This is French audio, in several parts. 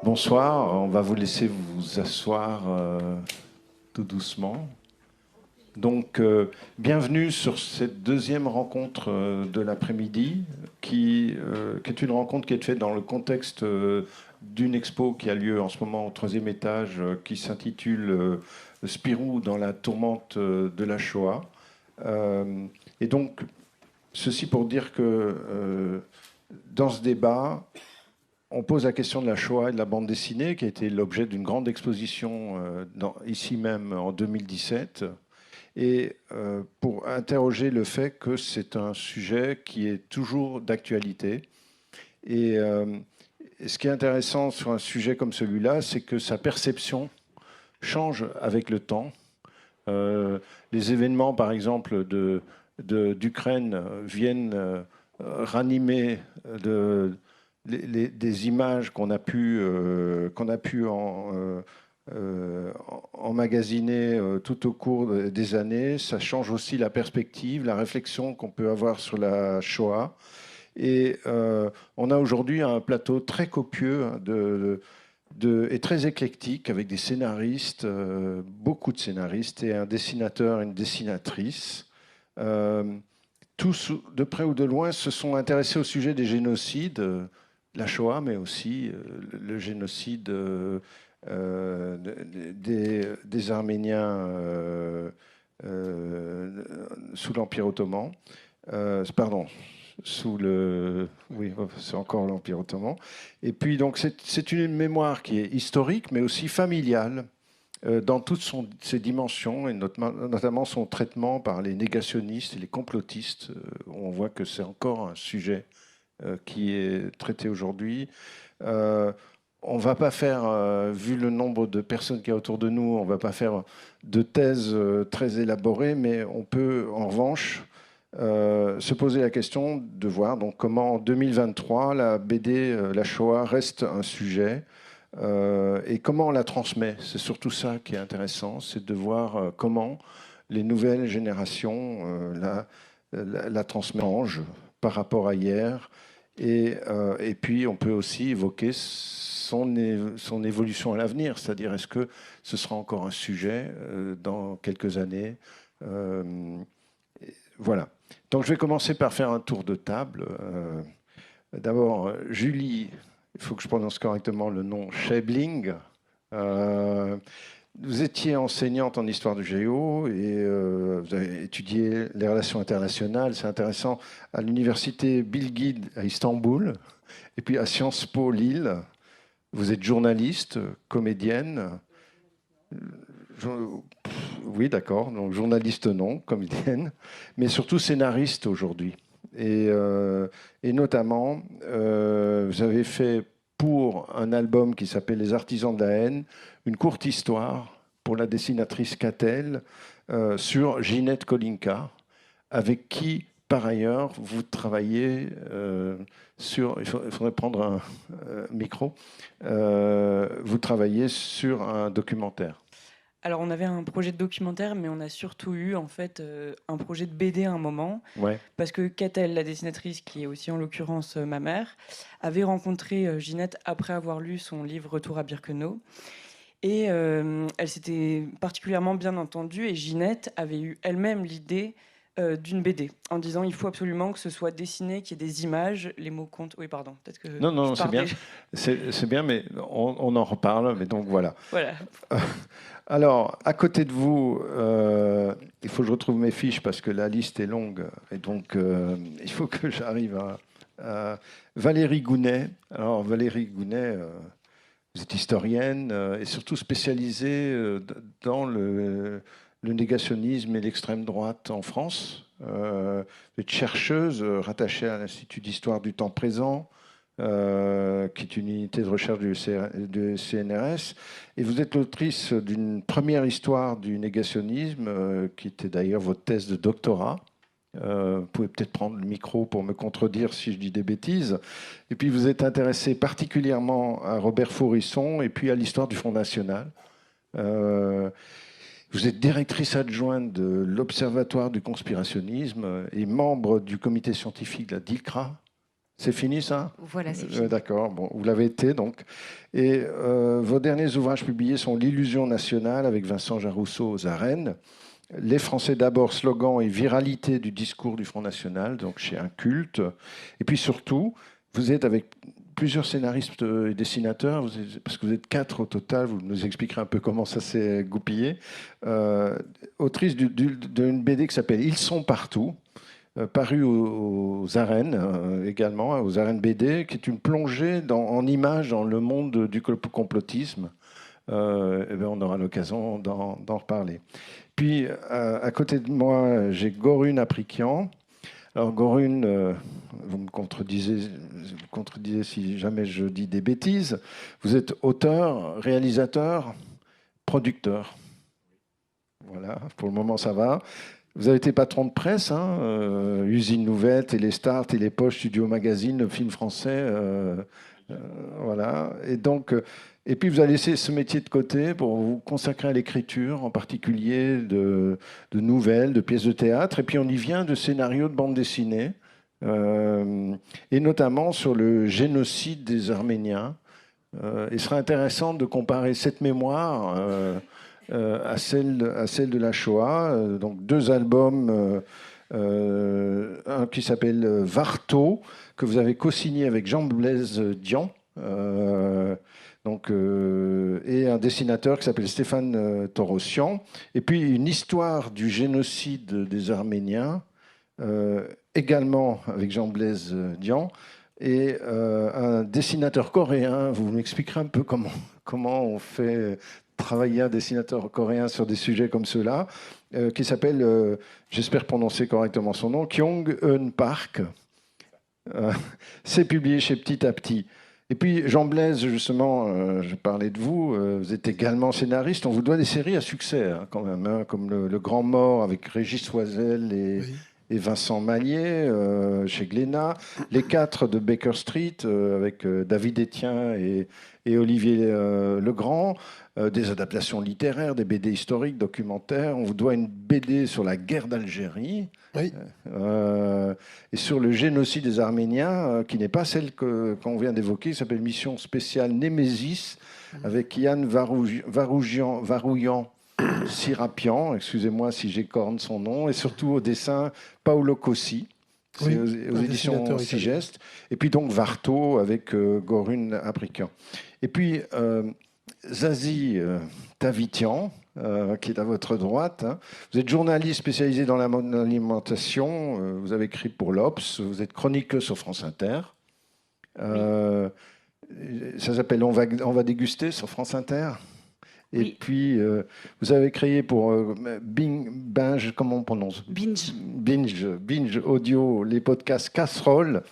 Bonsoir, on va vous laisser vous asseoir tout doucement. Donc, bienvenue sur cette deuxième rencontre de l'après-midi, qui est une rencontre qui est faite dans le contexte d'une expo qui a lieu en ce moment au troisième étage, qui s'intitule Spirou dans la tourmente de la Shoah. Et donc, ceci pour dire que dans ce débat, on pose la question de la Shoah et de la bande dessinée, qui a été l'objet d'une grande exposition ici même en 2017, et pour interroger le fait que c'est un sujet qui est toujours d'actualité. Et ce qui est intéressant sur un sujet comme celui-là, c'est que sa perception change avec le temps. Les événements, par exemple, d'Ukraine viennent ranimer des images qu'on a pu emmagasiner tout au cours des années. Ça change aussi la perspective, la réflexion qu'on peut avoir sur la Shoah. Et on a aujourd'hui un plateau très copieux et très éclectique, avec des scénaristes, beaucoup de scénaristes, et un dessinateur et une dessinatrice. Tous, de près ou de loin, se sont intéressés au sujet des génocides, la Shoah, mais aussi le génocide des Arméniens sous l'Empire ottoman. Pardon, oui, c'est encore l'Empire ottoman. Et puis, donc, c'est une mémoire qui est historique, mais aussi familiale, dans toutes ses dimensions, et notamment son traitement par les négationnistes et les complotistes. On voit que c'est encore un sujet qui est traité aujourd'hui. On ne va pas faire, vu le nombre de personnes qu'il y a autour de nous, on ne va pas faire de thèse très élaborée, mais on peut en revanche se poser la question de voir donc, comment en 2023 la BD, la Shoah, reste un sujet et comment on la transmet. C'est surtout ça qui est intéressant, c'est de voir comment les nouvelles générations la transmettent par rapport à hier. Et puis, on peut aussi évoquer son évolution à l'avenir, c'est-à-dire est-ce que ce sera encore un sujet dans quelques années. Voilà. Donc, je vais commencer par faire un tour de table. D'abord, Julie, il faut que je prononce correctement le nom, Scheibling. Vous étiez enseignante en histoire du géo et vous avez étudié les relations internationales, c'est intéressant, à l'université Bilgi à Istanbul et puis à Sciences Po Lille. Vous êtes journaliste, comédienne. Oui, d'accord, donc journaliste non, comédienne, mais surtout scénariste aujourd'hui. Et notamment, vous avez fait pour un album qui s'appelle Les Artisans de la haine, une courte histoire pour la dessinatrice Catel sur Ginette Kolinka, avec qui, par ailleurs, vous travaillez sur... Il faudrait prendre un micro. Vous travaillez sur un documentaire. Alors, on avait un projet de documentaire, mais on a surtout eu en fait un projet de BD à un moment, Ouais. parce que Catel, la dessinatrice, qui est aussi en l'occurrence ma mère, avait rencontré Ginette après avoir lu son livre Retour à Birkenau. Et elle s'était particulièrement bien entendue, et Ginette avait eu elle-même l'idée d'une BD, en disant il faut absolument que ce soit dessiné, qu'il y ait des images, les mots comptent. Oui, pardon, peut-être que non, c'est bien. C'est bien, mais on en reparle. Mais donc voilà. Voilà. Alors, à côté de vous, il faut que je retrouve mes fiches parce que la liste est longue. Et donc, il faut que j'arrive à Valérie Gounet. Alors, Valérie Gounet, vous êtes historienne et surtout spécialisée dans le négationnisme et l'extrême droite en France. Vous êtes chercheuse rattachée à l'Institut d'histoire du temps présent, qui est une unité de recherche du CNRS. Et vous êtes l'autrice d'une première histoire du négationnisme, qui était d'ailleurs votre thèse de doctorat, Vous pouvez peut-être prendre le micro pour me contredire si je dis des bêtises. Et puis vous êtes intéressé particulièrement à Robert Faurisson et puis à l'histoire du Front National. Vous êtes directrice adjointe de l'Observatoire du conspirationnisme et membre du comité scientifique de la DICRA. C'est fini ça ? Voilà, c'est fini. D'accord, bon, vous l'avez été donc. Et vos derniers ouvrages publiés sont L'illusion nationale avec Vincent Jarousseau aux arènes, Les Français d'abord, slogan et viralité du discours du Front National, donc chez Inculte. Et puis surtout, vous êtes avec plusieurs scénaristes et dessinateurs, parce que vous êtes 4 au total, vous nous expliquerez un peu comment ça s'est goupillé, autrice d'une BD qui s'appelle Ils sont partout, paru aux arènes également, aux arènes BD, qui est une plongée en images dans le monde du complotisme. Eh bien, on aura l'occasion d'en reparler. Puis, à côté de moi, j'ai Gorune Aprikian. Alors, Gorune, vous me contredisez si jamais je dis des bêtises. Vous êtes auteur, réalisateur, producteur. Voilà, pour le moment, ça va. Vous avez été patron de presse, Usine Nouvelle, Téléstar, Télépoche, Studio Magazine, le film français. Voilà. Et puis vous avez laissé ce métier de côté pour vous consacrer à l'écriture, en particulier de nouvelles, de pièces de théâtre. Et puis on y vient de scénarios de bande dessinée, et notamment sur le génocide des Arméniens. Il serait intéressant de comparer cette mémoire à celle de la Shoah. Donc 2 albums, un qui s'appelle Varto, que vous avez co-signé avec Jean-Blaise Dian, et un dessinateur qui s'appelle Stéphane Torossian. Et puis une histoire du génocide des Arméniens, également avec Jean-Blaise Dian, et un dessinateur coréen. Vous m'expliquerez un peu comment on fait travailler un dessinateur coréen sur des sujets comme ceux-là, qui s'appelle, j'espère prononcer correctement son nom, Kyung-Eun Park. C'est publié chez Petit à Petit. Et puis Jean-Blaise, justement, je parlais de vous, vous êtes également scénariste. On vous doit des séries à succès, quand même, comme le Grand Mort avec Régis Soisel et Vincent Mallier chez Glénat, Les 4 de Baker Street avec David Etienne et Olivier Legrand, des adaptations littéraires, des BD historiques, documentaires. On vous doit une BD sur la guerre d'Algérie. Oui. Et sur le génocide des Arméniens, qui n'est pas celle qu'on vient d'évoquer, qui s'appelle Mission spéciale Némésis, avec Yann Varouillan Sirapian, excusez-moi si j'écorne son nom, et surtout au dessin Paolo Cossi, c'est aux éditions Sigest. Et puis donc Varto avec Gorune Aprikian. Et puis Zazie Tavitian, qui est à votre droite. Vous êtes journaliste spécialisé dans l'alimentation. Vous avez écrit pour l'Obs. Vous êtes chroniqueuse sur France Inter. Ça s'appelle On va déguster sur France Inter. Et puis, vous avez créé pour Binge, comment on prononce ? Binge Audio, les podcasts Casserole.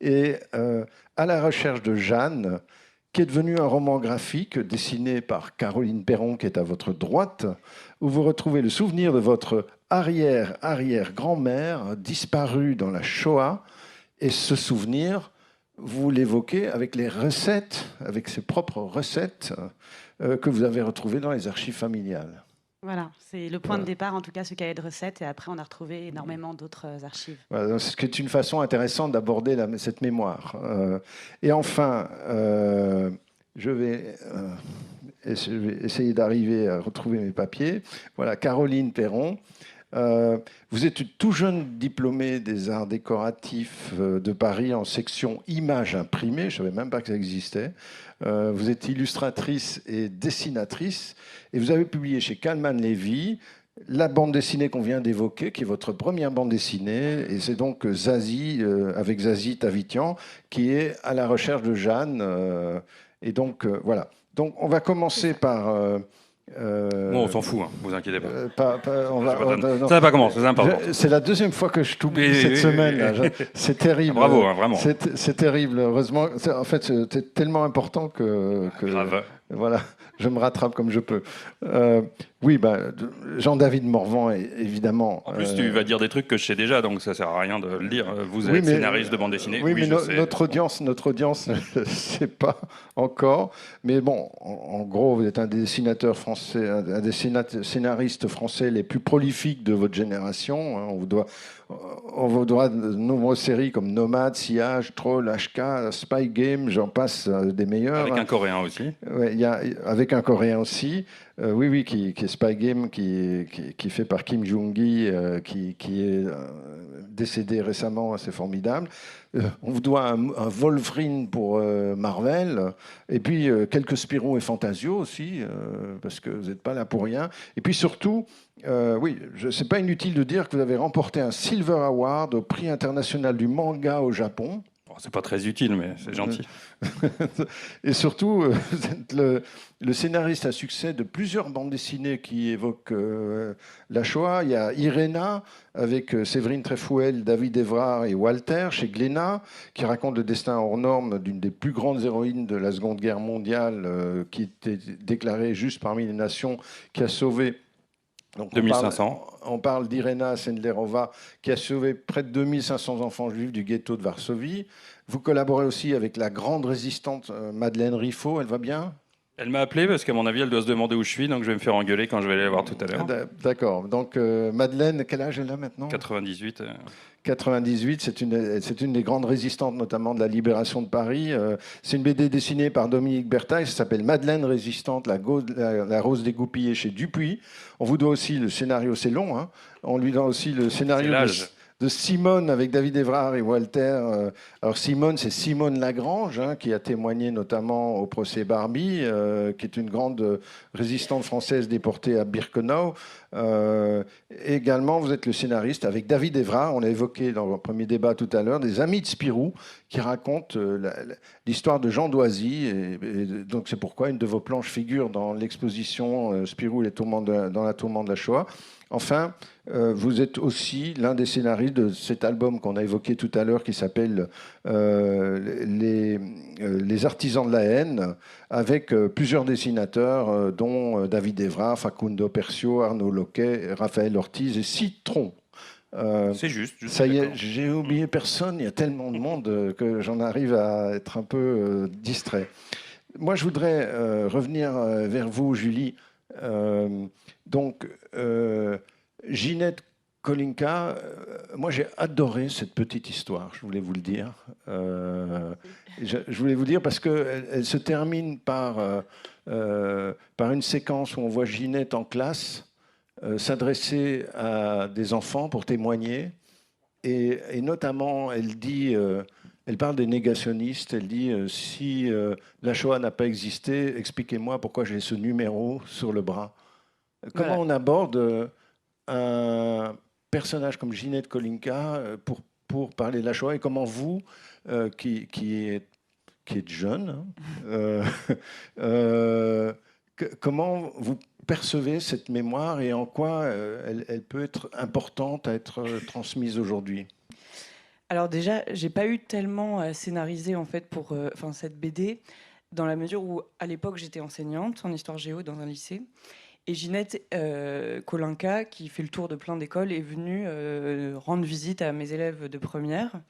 Et à la recherche de Jeanne, qui est devenu un roman graphique dessiné par Caroline Perron, qui est à votre droite, où vous retrouvez le souvenir de votre arrière-grand-mère disparue dans la Shoah. Et ce souvenir, vous l'évoquez avec les recettes, avec ses propres recettes que vous avez retrouvées dans les archives familiales. Voilà, c'est le point de départ, en tout cas, ce cahier de recettes. Et après, on a retrouvé énormément d'autres archives. Voilà, ce qui est une façon intéressante d'aborder cette mémoire. Et enfin, je vais essayer d'arriver à retrouver mes papiers. Voilà, Caroline Perron. Vous êtes tout jeune diplômée des arts décoratifs de Paris en section images imprimées. Je ne savais même pas que ça existait. Vous êtes illustratrice et dessinatrice. Et vous avez publié chez Calman Levy la bande dessinée qu'on vient d'évoquer, qui est votre première bande dessinée. Et c'est donc Zazie, avec Zazie Tavitian, qui est à la recherche de Jeanne. Et donc, voilà. Donc, on va commencer par... Bon, on s'en fout, vous inquiétez pas. Ça n'a pas commencé, c'est important. C'est la deuxième fois que je t'oublie cette semaine. C'est terrible. Bravo, vraiment. C'est terrible. Heureusement, en fait, c'est tellement important que grave. Voilà, je me rattrape comme je peux. Oui, Jean-David Morvan, évidemment. En plus, tu vas dire des trucs que je sais déjà, donc ça sert à rien de le dire. Vous êtes scénariste de bande dessinée. Oui, mais notre audience ne le sait pas encore. Mais bon, en gros, vous êtes un des dessinateurs français, un des scénaristes français les plus prolifiques de votre génération. On vous doit de nombreuses séries comme Nomade, Sillage, Troll, HK, Spy Game, j'en passe des meilleurs. Avec un Coréen aussi. Ouais, avec un Coréen aussi. Oui, qui est Spy Game, qui est fait par Kim Jong-gi, qui est décédé récemment, c'est formidable. On vous doit un Wolverine pour Marvel, et puis quelques Spirou et Fantasio aussi, parce que vous n'êtes pas là pour rien. Et puis surtout, oui, c'est pas inutile de dire que vous avez remporté un Silver Award au Prix international du manga au Japon. C'est pas très utile, mais c'est gentil. Et surtout, vous êtes le scénariste à succès de plusieurs bandes dessinées qui évoquent la Shoah. Il y a Irena, avec Séverine Trefouel, David Évrard et Walter, chez Glénat, qui raconte le destin hors norme d'une des plus grandes héroïnes de la Seconde Guerre mondiale, qui était déclarée juste parmi les nations, qui a sauvé... Donc 2500. On parle d'Irena Sendlerova, qui a sauvé près de 2500 enfants juifs du ghetto de Varsovie. Vous collaborez aussi avec la grande résistante Madeleine Riffaut. Elle va bien ? Elle m'a appelé parce qu'à mon avis, elle doit se demander où je suis, donc je vais me faire engueuler quand je vais aller la voir tout à l'heure. D'accord. Donc Madeleine, quel âge elle a maintenant ? 98. 98, c'est une des grandes résistantes, notamment de la libération de Paris. C'est une BD dessinée par Dominique Berthaille, ça s'appelle Madeleine résistante, la rose dégoupillée chez Dupuis. On vous doit aussi le scénario, c'est long, hein. On lui doit aussi le scénario de Simone avec David Évrard et Walter. Alors Simone, c'est Simone Lagrange, hein, qui a témoigné notamment au procès Barbie, qui est une grande résistante française déportée à Birkenau. Également, vous êtes le scénariste avec David Évrard, on l'a évoqué dans le premier débat tout à l'heure, des Amis de Spirou, qui raconte l'histoire de Jean Doisy. Et donc c'est pourquoi une de vos planches figure dans l'exposition Spirou et dans la tourmente de la Shoah. Enfin, vous êtes aussi l'un des scénaristes de cet album qu'on a évoqué tout à l'heure qui s'appelle les Artisans de la haine, avec plusieurs dessinateurs, dont David Évrard, Facundo Percio, Arnaud Loquet, Raphaël Ortiz et Citron. C'est juste. Ça y est, j'ai oublié personne, il y a tellement de monde que j'en arrive à être un peu distrait. Moi, je voudrais revenir vers vous, Julie. Ginette Kolinka, moi j'ai adoré cette petite histoire, je voulais vous le dire. Je voulais vous dire parce qu'elle se termine par une séquence où on voit Ginette en classe s'adresser à des enfants pour témoigner. Et notamment, elle parle des négationnistes. Elle dit si la Shoah n'a pas existé, expliquez-moi pourquoi j'ai ce numéro sur le bras. Comment on aborde un personnage comme Ginette Kolinka pour parler de la Shoah, et comment vous, qui êtes jeune, comment vous percevez cette mémoire et en quoi elle peut être importante à être transmise aujourd'hui ? Alors déjà, j'ai pas eu tellement à scénariser en fait pour cette BD, dans la mesure où à l'époque j'étais enseignante en histoire géo dans un lycée. Et Ginette Kolinka, qui fait le tour de plein d'écoles, est venue rendre visite à mes élèves de première.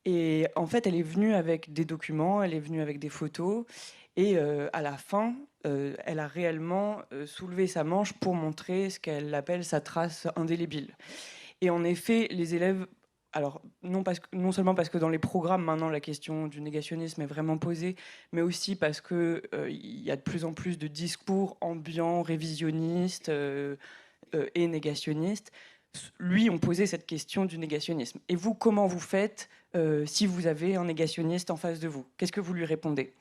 Et en fait, elle est venue avec des documents, elle est venue avec des photos. Et à la fin, elle a réellement soulevé sa manche pour montrer ce qu'elle appelle sa trace indélébile. Et en effet, les élèves... Alors, non seulement parce que dans les programmes, maintenant, la question du négationnisme est vraiment posée, mais aussi parce qu'il y a de plus en plus de discours ambiants, révisionnistes et négationnistes. Lui, ont posé cette question du négationnisme. Et vous, comment vous faites si vous avez un négationniste en face de vous ? Qu'est-ce que vous lui répondez ?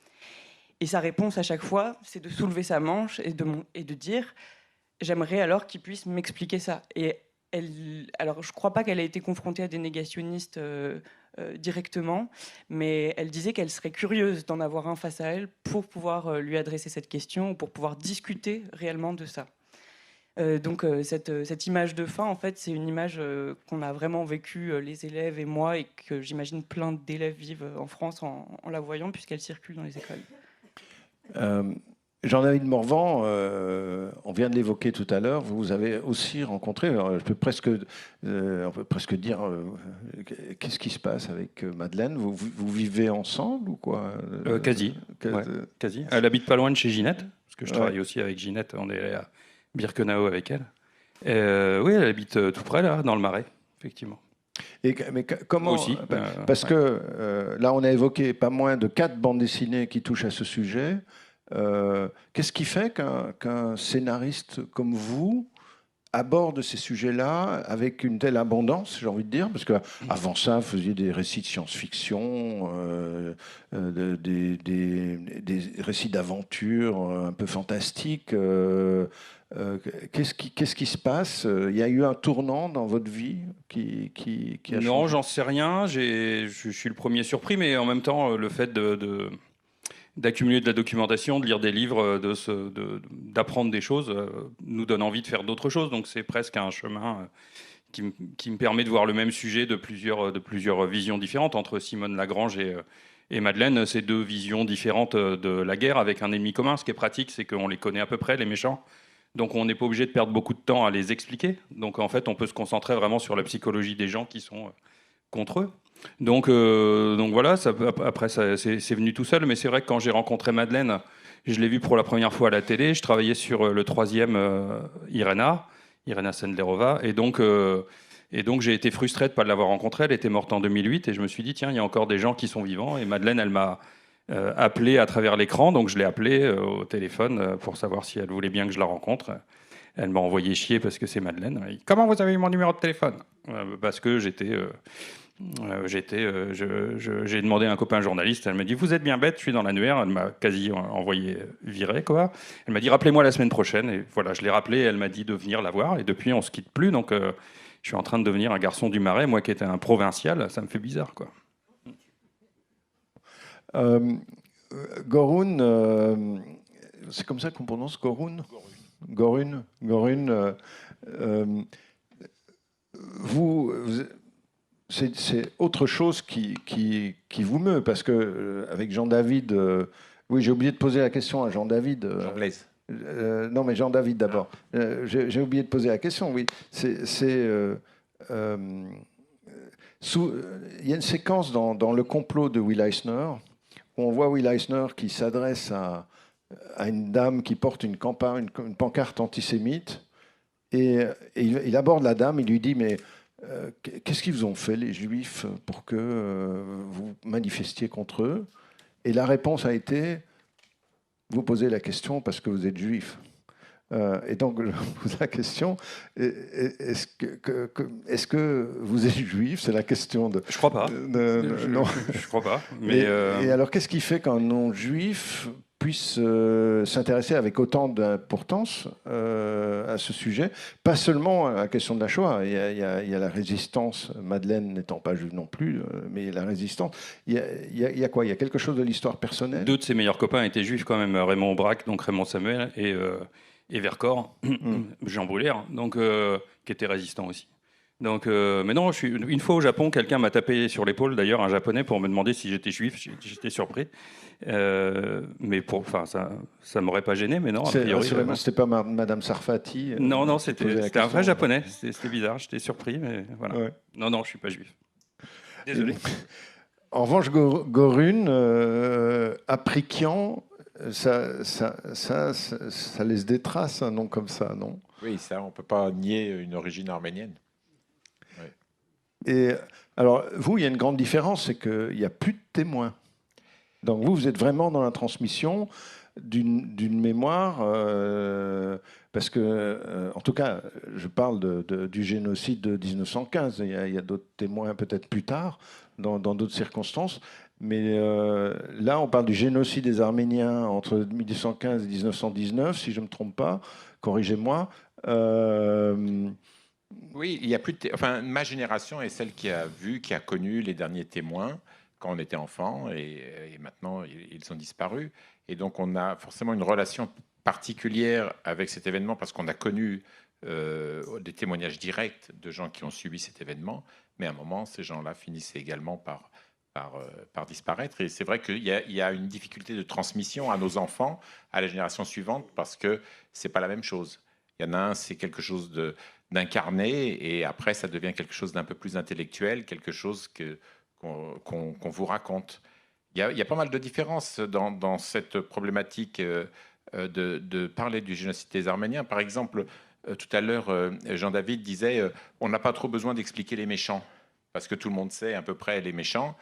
Et sa réponse à chaque fois, c'est de soulever sa manche et de dire « J'aimerais alors qu'il puisse m'expliquer ça ». Alors, je ne crois pas qu'elle ait été confrontée à des négationnistes directement, mais elle disait qu'elle serait curieuse d'en avoir un face à elle pour pouvoir lui adresser cette question, pour pouvoir discuter réellement de ça. Cette image de fin, en fait, c'est une image qu'on a vraiment vécue, les élèves et moi, et que j'imagine plein d'élèves vivent en France en la voyant, puisqu'elle circule dans les écoles. Jean-David Morvan, on vient de l'évoquer tout à l'heure, vous avez aussi rencontré, alors on peut presque dire, qu'est-ce qui se passe avec Madeleine, vous vivez ensemble ou quoi? Quasi. Ouais, quasi. Elle habite pas loin de chez Ginette, parce que je travaille aussi avec Ginette, on est à Birkenau avec elle. Oui, elle habite tout près, là, dans le Marais, effectivement. Mais comment aussi, parce que là, on a évoqué pas moins de 4 bandes dessinées qui touchent à ce sujet. Qu'est-ce qui fait qu'un scénariste comme vous aborde ces sujets-là avec une telle abondance, j'ai envie de dire, parce qu'avant ça, vous faisiez des récits de science-fiction, des récits d'aventure un peu fantastiques. Qu'est-ce qui se passe? Il y a eu un tournant dans votre vie qui a changé? Non, j'en sais rien. Je suis le premier surpris, mais en même temps, le fait d'accumuler de la documentation, de lire des livres, d'apprendre des choses, nous donne envie de faire d'autres choses. Donc c'est presque un chemin qui me permet de voir le même sujet de plusieurs visions différentes. Entre Simone Lagrange et Madeleine, c'est 2 visions différentes de la guerre avec un ennemi commun. Ce qui est pratique, c'est qu'on les connaît à peu près, les méchants. Donc on n'est pas obligé de perdre beaucoup de temps à les expliquer. Donc en fait, on peut se concentrer vraiment sur la psychologie des gens qui sont contre eux. Donc voilà, après c'est venu tout seul, mais c'est vrai que quand j'ai rencontré Madeleine, je l'ai vue pour la première fois à la télé, je travaillais sur le 3e Irena Sendlerova, et donc j'ai été frustré de ne pas l'avoir rencontrée, elle était morte en 2008, et je me suis dit, tiens, il y a encore des gens qui sont vivants, et Madeleine, elle m'a appelé à travers l'écran, donc je l'ai appelée au téléphone pour savoir si elle voulait bien que je la rencontre. Elle m'a envoyé chier parce que c'est Madeleine. Elle dit, comment vous avez eu mon numéro de téléphone? Parce que j'ai demandé à un copain journaliste, elle m'a dit, vous êtes bien bête, je suis dans l'annuaire, elle m'a quasi envoyé virer, quoi. Elle m'a dit, rappelez-moi la semaine prochaine, et voilà, je l'ai rappelé, elle m'a dit de venir la voir, et depuis, on se quitte plus, donc je suis en train de devenir un garçon du Marais, moi qui étais un provincial, ça me fait bizarre, quoi. Goroun, c'est comme ça qu'on prononce Goroun? Goroun. C'est autre chose qui vous meut, parce que avec Jean-David, oui, j'ai oublié de poser la question à Jean-David. Jean-Blaise. Non, mais Jean-David d'abord. J'ai oublié de poser la question, oui. Il y a une séquence dans Le complot de Will Eisner, où on voit Will Eisner qui s'adresse à une dame qui porte une pancarte antisémite, et il aborde la dame, il lui dit, mais qu'est-ce qu'ils vous ont fait, les Juifs, pour que vous manifestiez contre eux? Et la réponse a été, vous posez la question parce que vous êtes juif. Et donc, je pose la question, est-ce que vous êtes juif? C'est la question de... Je crois pas. Non. Je crois pas. Mais et alors, qu'est-ce qui fait qu'un non-juif puisse s'intéresser avec autant d'importance à ce sujet? Pas seulement à la question de la Shoah. Il y a la résistance, Madeleine n'étant pas juive non plus, mais la résistance. Il y a quoi? Il y a quelque chose de l'histoire personnelle? 2 de ses meilleurs copains étaient juifs quand même, Raymond Aubrac, donc Raymond Samuel, et Vercors, Jean Brulaire, donc, qui était résistant aussi. Donc, mais non, une fois au Japon, quelqu'un m'a tapé sur l'épaule, d'ailleurs, un japonais, pour me demander si j'étais juif. J'étais surpris. Mais ça m'aurait pas gêné, mais non. C'était pas Madame Sarfati? Non, c'était un vrai japonais. C'était bizarre, j'étais surpris, mais voilà. Ouais. Non, je suis pas juif. Désolé. En revanche, Goroun, Aprikian, ça laisse des traces, un nom comme ça, non? Oui, ça, on ne peut pas nier une origine arménienne. Ouais. Et alors, vous, il y a une grande différence, c'est qu'il n'y a plus de témoins. Donc vous êtes vraiment dans la transmission d'une mémoire, parce que, en tout cas, je parle du génocide de 1915. Il y a d'autres témoins peut-être plus tard, dans d'autres circonstances. Mais là, on parle du génocide des Arméniens entre 1815 et 1919, si je ne me trompe pas. Corrigez-moi. Oui, il y a plus de enfin, ma génération est celle qui a connu les derniers témoins quand on était enfant, et maintenant ils ont disparu. Et donc on a forcément une relation particulière avec cet événement parce qu'on a connu des témoignages directs de gens qui ont subi cet événement. Mais à un moment, ces gens-là finissaient également par par disparaître. Et c'est vrai qu'il y a une difficulté de transmission à nos enfants, à la génération suivante, parce que c'est pas la même chose. Il y en a un, c'est quelque chose d'incarné, et après, ça devient quelque chose d'un peu plus intellectuel, quelque chose qu'on vous raconte. Il y a pas mal de différences dans cette problématique de parler du génocide des Arméniens. Par exemple, tout à l'heure, Jean-David disait on n'a pas trop besoin d'expliquer les méchants, parce que tout le monde sait à peu près les méchants.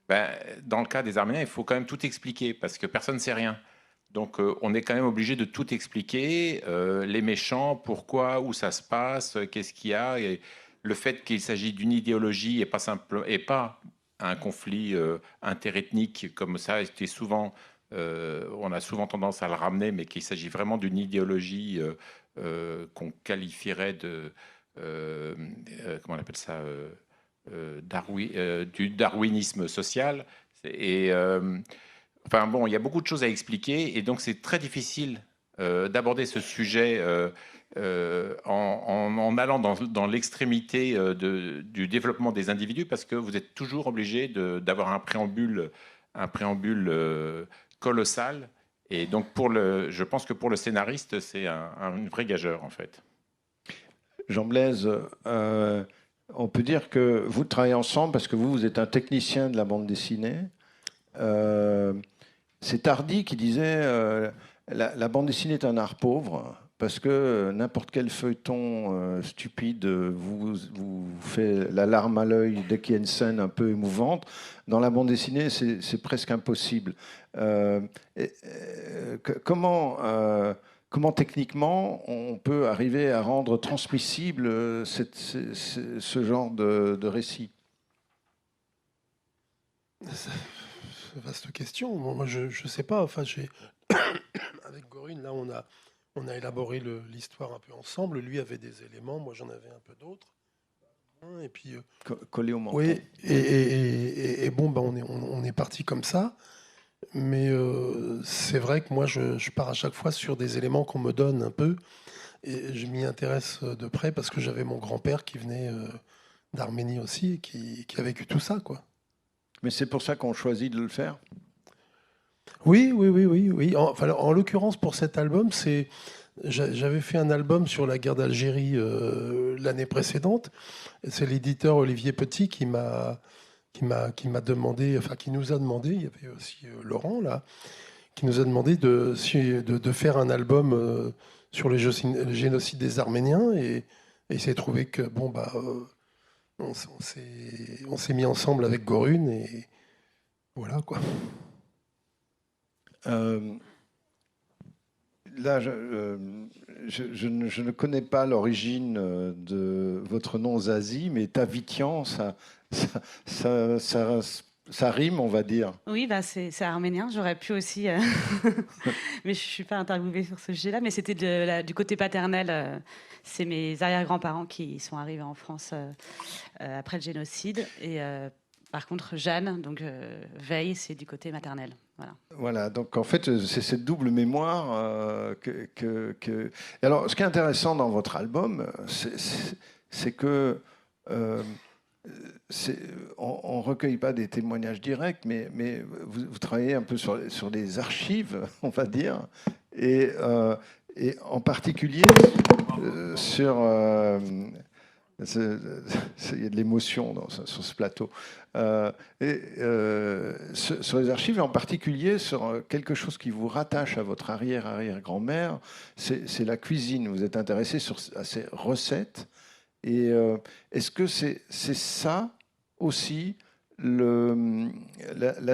Ben, dans le cas des Arméniens, il faut quand même tout expliquer, parce que personne ne sait rien. Donc on est quand même obligé de tout expliquer, les méchants, pourquoi, où ça se passe, qu'est-ce qu'il y a, et le fait qu'il s'agit d'une idéologie et pas un conflit interethnique comme ça a été souvent, on a souvent tendance à le ramener, mais qu'il s'agit vraiment d'une idéologie qu'on qualifierait de comment on appelle ça, du darwinisme social. Et enfin bon, il y a beaucoup de choses à expliquer, et donc c'est très difficile d'aborder ce sujet en allant dans l'extrémité du développement des individus, parce que vous êtes toujours obligé d'avoir un préambule colossal. Et donc je pense que pour le scénariste, c'est une vraie gageure en fait. Jean Blaise, on peut dire que vous travaillez ensemble parce que vous êtes un technicien de la bande dessinée. C'est Tardy qui disait la bande dessinée est un art pauvre parce que n'importe quel feuilleton stupide vous fait la larme à l'œil dès qu'il y a une scène un peu émouvante. Dans la bande dessinée, c'est presque impossible. Comment techniquement on peut arriver à rendre transmissible ce genre de récit? Vaste question. Moi, je ne sais pas. Enfin, avec Gorune, là, on a élaboré l'histoire un peu ensemble. Lui avait des éléments, moi j'en avais un peu d'autres. Et puis collé au menton. Oui. Et bon, ben, on est parti comme ça. Mais c'est vrai que moi, je pars à chaque fois sur des éléments qu'on me donne un peu. Et je m'y intéresse de près parce que j'avais mon grand-père qui venait d'Arménie aussi et qui a vécu tout ça, quoi. Mais c'est pour ça qu'on choisit de le faire? Oui. En l'occurrence, pour cet album, j'avais fait un album sur la guerre d'Algérie l'année précédente. C'est l'éditeur Olivier Petit qui m'a demandé, enfin qui nous a demandé, il y avait aussi Laurent là, qui nous a demandé de faire un album sur le génocide des Arméniens, et il s'est trouvé que bon bah on s'est mis ensemble avec Gorune et voilà quoi. Là, je ne connais pas l'origine de votre nom Zazie, mais Tavitian, ça rime, on va dire. Oui, bah c'est arménien. J'aurais pu aussi, mais je suis pas interviewée sur ce sujet-là. Mais c'était du côté paternel. C'est mes arrière-grands-parents qui sont arrivés en France après le génocide. Et par contre, Jeanne, donc Veille, c'est du côté maternel. Voilà, donc en fait, c'est cette double mémoire Alors, ce qui est intéressant dans votre album, c'est que on ne recueille pas des témoignages directs, mais vous travaillez un peu sur des archives, on va dire, et en particulier sur... il y a de l'émotion sur ce plateau. Sur les archives, et en particulier sur quelque chose qui vous rattache à votre arrière-arrière-grand-mère, c'est la cuisine. Vous êtes intéressé à ces recettes. Et est-ce que c'est ça aussi la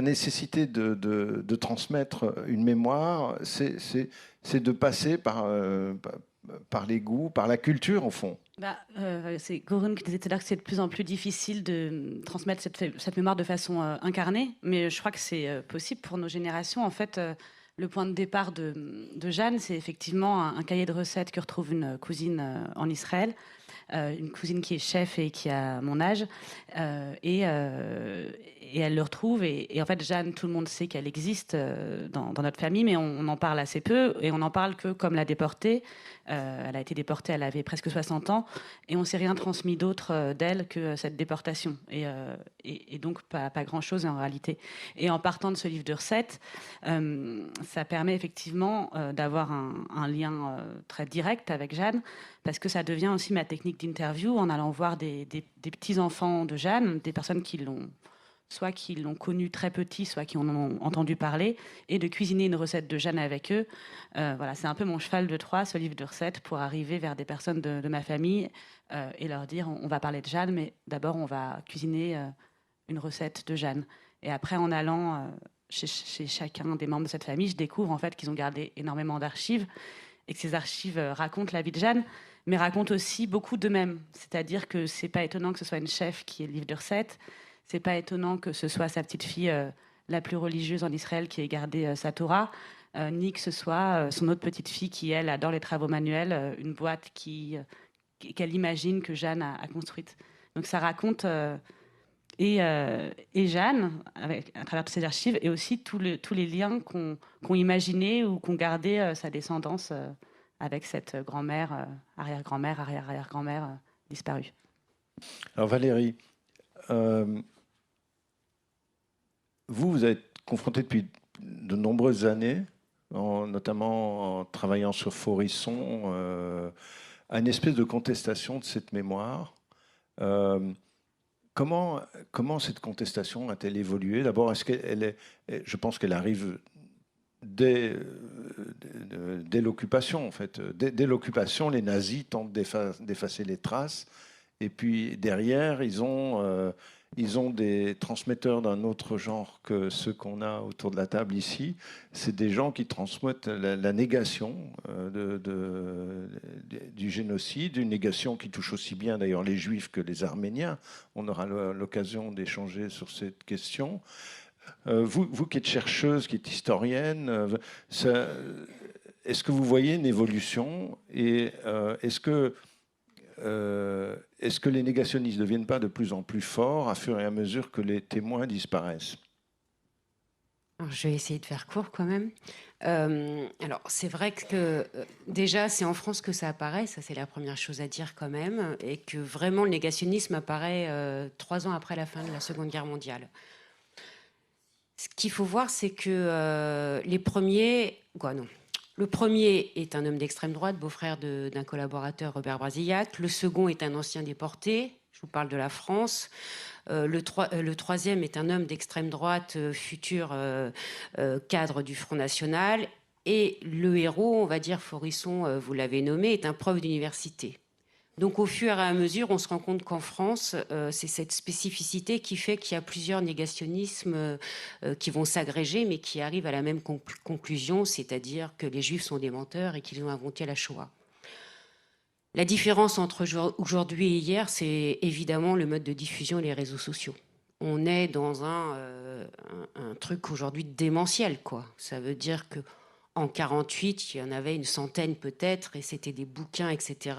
nécessité de transmettre une mémoire, c'est de passer par les goûts, par la culture, au fond? C'est Gorune qui disait tout à l'heure que c'est de plus en plus difficile de transmettre cette mémoire de façon incarnée, mais je crois que c'est possible pour nos générations. En fait, le point de départ de Jeanne, c'est effectivement un cahier de recettes que retrouve une cousine en Israël. une cousine qui est chef et qui a mon âge, et elle le retrouve. Et en fait, Jeanne, tout le monde sait qu'elle existe dans notre famille, mais on en parle assez peu, et on n'en parle que comme la déportée. Elle a été déportée, elle avait presque 60 ans, et on ne s'est rien transmis d'autre d'elle que cette déportation. Et donc, pas grand-chose en réalité. Et en partant de ce livre de recettes, ça permet effectivement d'avoir un lien très direct avec Jeanne, parce que ça devient aussi ma technique d'interview en allant voir des petits-enfants de Jeanne, des personnes qui l'ont connue très petit, soit qui en ont entendu parler, et de cuisiner une recette de Jeanne avec eux. Voilà, c'est un peu mon cheval de Troie, ce livre de recettes, pour arriver vers des personnes de ma famille et leur dire, on va parler de Jeanne, mais d'abord on va cuisiner une recette de Jeanne. Et après, en allant chez chacun des membres de cette famille, je découvre en fait qu'ils ont gardé énormément d'archives, et que ces archives racontent la vie de Jeanne, mais racontent aussi beaucoup d'eux-mêmes. C'est-à-dire que c'est pas étonnant que ce soit une chef qui ait le livre de recettes. C'est pas étonnant que ce soit sa petite fille la plus religieuse en Israël qui ait gardé sa Torah, ni que ce soit son autre petite fille qui, elle, adore les travaux manuels, une boîte qu'elle imagine que Jeanne a construite. Donc ça raconte et Jeanne, à travers toutes ces archives, et aussi tous les liens qu'ont imaginé ou qu'ont gardé sa descendance avec cette grand-mère, arrière-grand-mère, arrière-arrière-grand-mère disparue. Alors Valérie, vous êtes confronté depuis de nombreuses années, notamment en travaillant sur Faurisson, à une espèce de contestation de cette mémoire. Comment cette contestation a-t-elle évolué? D'abord, je pense qu'elle arrive dès l'occupation, en fait. Dès l'occupation, les nazis tentent d'effacer les traces. Et puis derrière, ils ont des transmetteurs d'un autre genre que ceux qu'on a autour de la table ici. C'est des gens qui transmettent la négation du génocide, une négation qui touche aussi bien d'ailleurs les Juifs que les Arméniens. On aura l'occasion d'échanger sur cette question. Vous qui êtes chercheuse, qui êtes historienne, est-ce que vous voyez une évolution et est-ce que les négationnistes ne deviennent pas de plus en plus forts à fur et à mesure que les témoins disparaissent? Alors, je vais essayer de faire court quand même. Alors, c'est vrai que déjà, c'est en France que ça apparaît, ça c'est la première chose à dire quand même, et que vraiment le négationnisme apparaît 3 ans après la fin de la Seconde Guerre mondiale. Ce qu'il faut voir, c'est que les premiers... Le premier est un homme d'extrême droite, beau-frère d'un collaborateur, Robert Brasillac. Le second est un ancien déporté, je vous parle de la France. Le troisième est un homme d'extrême droite, futur cadre du Front National. Et le héros, on va dire Faurisson, vous l'avez nommé, est un prof d'université. Donc au fur et à mesure, on se rend compte qu'en France, c'est cette spécificité qui fait qu'il y a plusieurs négationnismes qui vont s'agréger, mais qui arrivent à la même conclusion, c'est-à-dire que les Juifs sont des menteurs et qu'ils ont inventé la Shoah. La différence entre aujourd'hui et hier, c'est évidemment le mode de diffusion et les réseaux sociaux. On est dans un truc aujourd'hui démentiel, quoi. Ça veut dire que en 48, il y en avait une centaine peut-être, et c'était des bouquins, etc.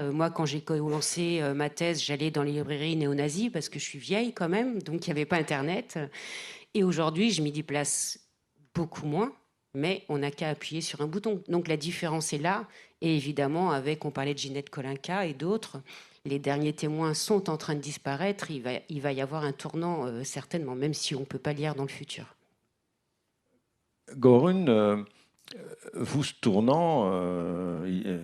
Moi, quand j'ai commencé ma thèse, j'allais dans les librairies néo-nazis, parce que je suis vieille quand même, donc il n'y avait pas Internet. Et aujourd'hui, je m'y déplace beaucoup moins, mais on n'a qu'à appuyer sur un bouton. Donc la différence est là, et évidemment, on parlait de Ginette Kolinka et d'autres, les derniers témoins sont en train de disparaître, il va y avoir un tournant, certainement, même si on ne peut pas lire dans le futur. Gorun, vous, ce tournant, il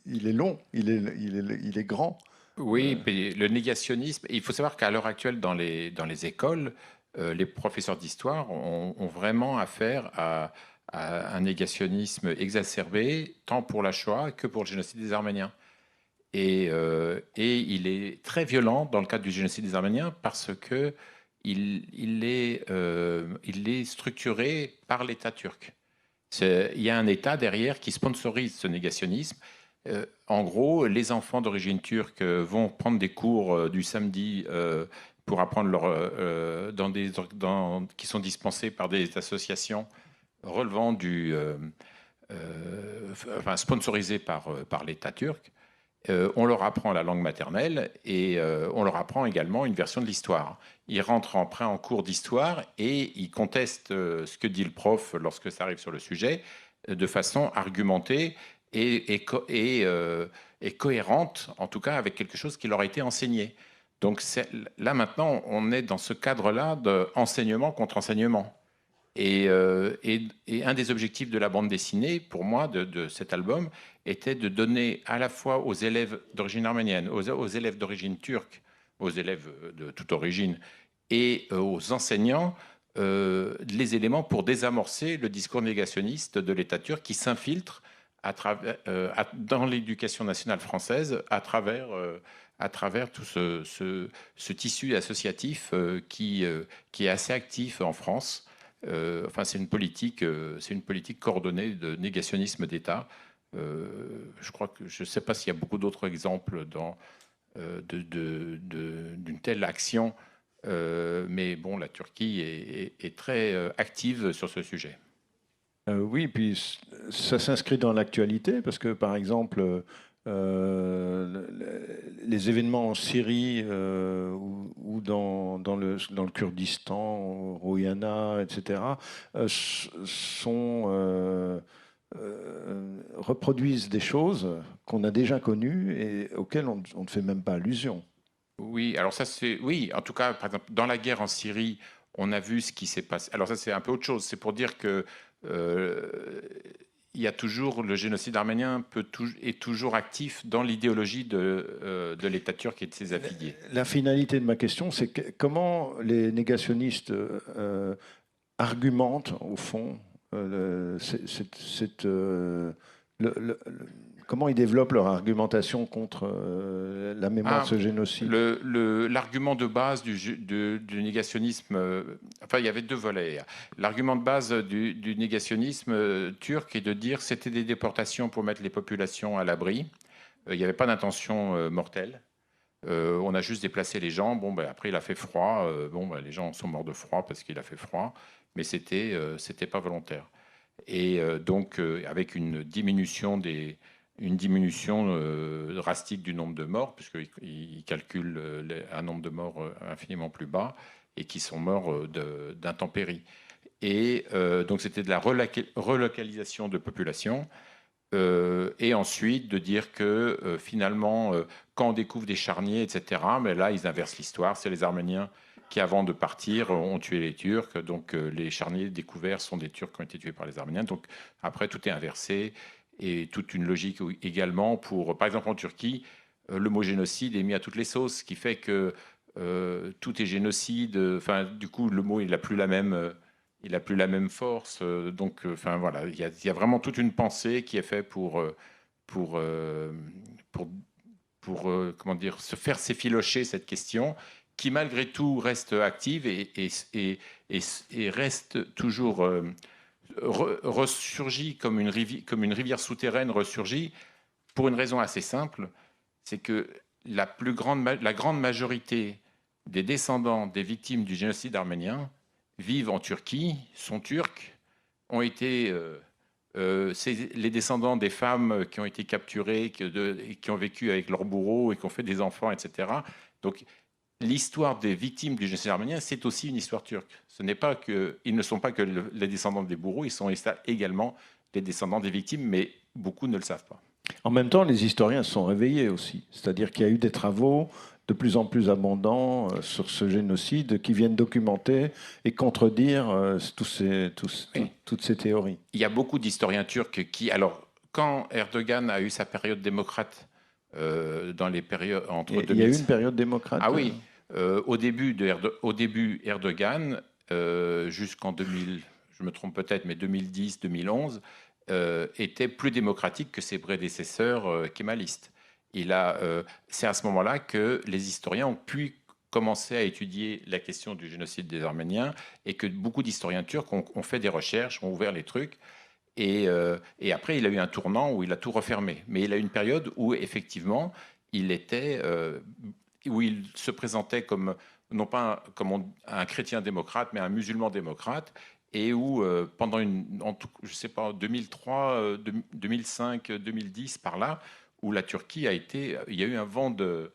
est long, il est grand. Oui, mais le négationnisme, il faut savoir qu'à l'heure actuelle, dans les écoles, les professeurs d'histoire ont vraiment affaire à un négationnisme exacerbé, tant pour la Shoah que pour le génocide des Arméniens. Et il est très violent dans le cadre du génocide des Arméniens parce que il est structuré par l'État turc. Il y a un État derrière qui sponsorise ce négationnisme. En gros, les enfants d'origine turque vont prendre des cours du samedi pour apprendre qui sont dispensés par des associations relevant du enfin, sponsorisés par l'État turc. On leur apprend la langue maternelle et on leur apprend également une version de l'histoire. Ils rentrent en cours d'histoire et ils contestent ce que dit le prof lorsque ça arrive sur le sujet de façon argumentée et cohérente, en tout cas avec quelque chose qui leur a été enseigné. Donc là maintenant, on est dans ce cadre-là d'enseignement contre enseignement. Et un des objectifs de la bande dessinée, pour moi, de cet album, était de donner à la fois aux élèves d'origine arménienne, aux élèves d'origine turque, aux élèves de toute origine, et aux enseignants, les éléments pour désamorcer le discours négationniste de l'État turc qui s'infiltre dans l'éducation nationale française à travers tout ce tissu associatif qui est assez actif en France. Enfin, c'est une politique coordonnée de négationnisme d'État. Je crois que je ne sais pas s'il y a beaucoup d'autres exemples d'une telle action, mais bon, la Turquie est très active sur ce sujet. Oui, puis ça s'inscrit dans l'actualité parce que, par exemple, les événements en Syrie ou dans le Kurdistan, au Royana, etc., reproduisent des choses qu'on a déjà connues et auxquelles on ne fait même pas allusion. Oui, alors ça c'est... Oui, en tout cas, par exemple, dans la guerre en Syrie, on a vu ce qui s'est passé. Alors ça c'est un peu autre chose. C'est pour dire que il y a toujours le génocide arménien est toujours actif dans l'idéologie de l'État turc et de ses affiliés. La finalité de ma question, c'est comment les négationnistes argumentent au fond comment ils développent leur argumentation contre la mémoire de ce génocide? L'argument de base du négationnisme, enfin il y avait deux volets. L'argument de base du négationnisme turc est de dire que c'était des déportations pour mettre les populations à l'abri. Il n'y avait pas d'intention mortelle. On a juste déplacé les gens. Bon, ben, après il a fait froid. Les gens sont morts de froid parce qu'il a fait froid, mais c'était pas volontaire. Et donc avec une diminution drastique du nombre de morts, puisqu'ils calculent un nombre de morts infiniment plus bas et qui sont morts d'intempéries. Et donc c'était de la relocalisation de population. Et ensuite de dire que finalement, quand on découvre des charniers, etc., mais là, ils inversent l'histoire. C'est les Arméniens qui, avant de partir, ont tué les Turcs. Donc les charniers découverts sont des Turcs qui ont été tués par les Arméniens. Donc après, tout est inversé. Et toute une logique également pour, par exemple en Turquie, le mot génocide est mis à toutes les sauces, ce qui fait que tout est génocide. Enfin, du coup, le mot il n'a plus la même force. Donc, enfin voilà, il y a vraiment toute une pensée qui est faite pour comment dire, se faire s'effilocher cette question, qui malgré tout reste active et reste toujours ressurgit comme une rivière souterraine ressurgit, pour une raison assez simple, c'est que la grande majorité des descendants des victimes du génocide arménien vivent en Turquie, sont turcs, ont été c'est les descendants des femmes qui ont été capturées, qui ont vécu avec leurs bourreaux et qui ont fait des enfants, etc. Donc l'histoire des victimes du génocide arménien, c'est aussi une histoire turque. Ils ne sont pas que les descendants des bourreaux, ils sont également les descendants des victimes, mais beaucoup ne le savent pas. En même temps, les historiens se sont réveillés aussi. C'est-à-dire qu'il y a eu des travaux de plus en plus abondants sur ce génocide qui viennent documenter et contredire toutes ces théories. Il y a beaucoup d'historiens turcs qui... Alors, quand Erdogan a eu sa période démocrate, dans les périodes entre... Il y a eu une période démocrate. Ah oui. Au début, Erdogan, jusqu'en 2000, je me trompe peut-être, mais 2010-2011, était plus démocratique que ses prédécesseurs kémalistes. C'est à ce moment-là que les historiens ont pu commencer à étudier la question du génocide des Arméniens et que beaucoup d'historiens turcs ont fait des recherches, ont ouvert les trucs. Et après, il a eu un tournant où il a tout refermé. Mais il a eu une période où, effectivement, où il se présentait comme, non pas comme un chrétien démocrate, mais un musulman démocrate. et où pendant je sais pas, 2003, 2005, 2010 par là, où la Turquie il y a eu un vent de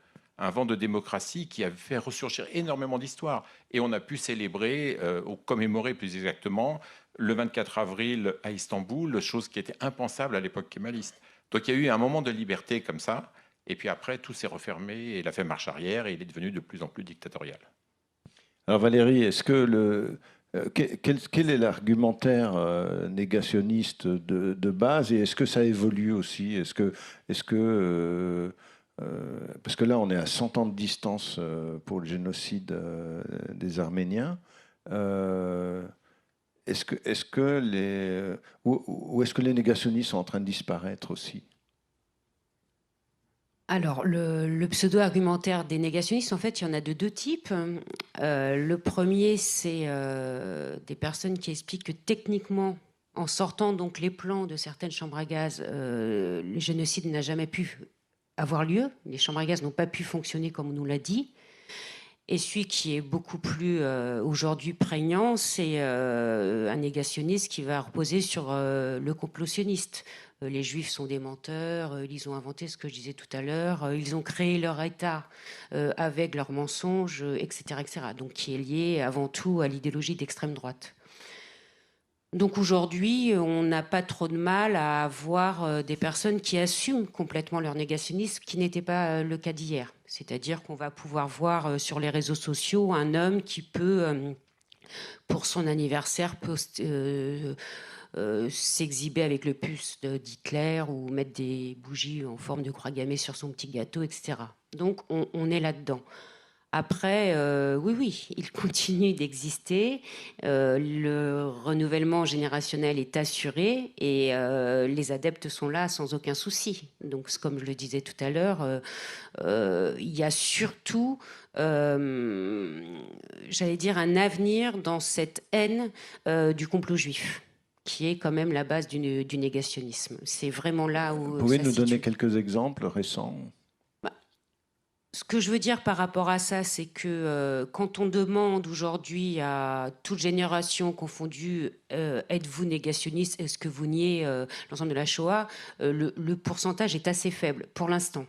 démocratie qui a fait ressurgir énormément d'histoires. Et on a pu célébrer, ou commémorer plus exactement, le 24 avril à Istanbul, chose qui était impensable à l'époque kémaliste. Donc il y a eu un moment de liberté comme ça, et puis après tout s'est refermé, et il a fait marche arrière, et il est devenu de plus en plus dictatorial. Alors Valérie, est-ce que quel est l'argumentaire négationniste de base, et est-ce que ça évolue aussi? Parce que là, on est à 100 ans de distance pour le génocide des Arméniens. Est-ce que les négationnistes sont en train de disparaître aussi? Alors, le pseudo-argumentaire des négationnistes, en fait, il y en a de deux types. Le premier, c'est des personnes qui expliquent que techniquement, en sortant donc les plans de certaines chambres à gaz, le génocide n'a jamais pu avoir lieu. Les chambres à gaz n'ont pas pu fonctionner comme on nous l'a dit. Et celui qui est beaucoup plus aujourd'hui prégnant, c'est un négationniste qui va reposer sur le complottionniste. Les Juifs sont des menteurs, ils ont inventé ce que je disais tout à l'heure, ils ont créé leur État avec leurs mensonges, etc., etc. Donc qui est lié avant tout à l'idéologie d'extrême droite. Donc aujourd'hui, on n'a pas trop de mal à avoir des personnes qui assument complètement leur négationnisme, ce qui n'était pas le cas d'hier. C'est-à-dire qu'on va pouvoir voir sur les réseaux sociaux un homme qui peut, pour son anniversaire, s'exhiber avec le puce d'Hitler ou mettre des bougies en forme de croix gammée sur son petit gâteau, etc. Donc on est là-dedans. Après, oui, il continue d'exister. Le renouvellement générationnel est assuré et les adeptes sont là sans aucun souci. Donc, comme je le disais tout à l'heure, il y a surtout, j'allais dire, un avenir dans cette haine du complot juif, qui est quand même la base du négationnisme. C'est vraiment là où... Vous pouvez nous donner quelques exemples récents ? Ce que je veux dire par rapport à ça, c'est que quand on demande aujourd'hui à toute génération confondue, êtes-vous négationniste, est-ce que vous niez l'ensemble de la Shoah, le pourcentage est assez faible pour l'instant.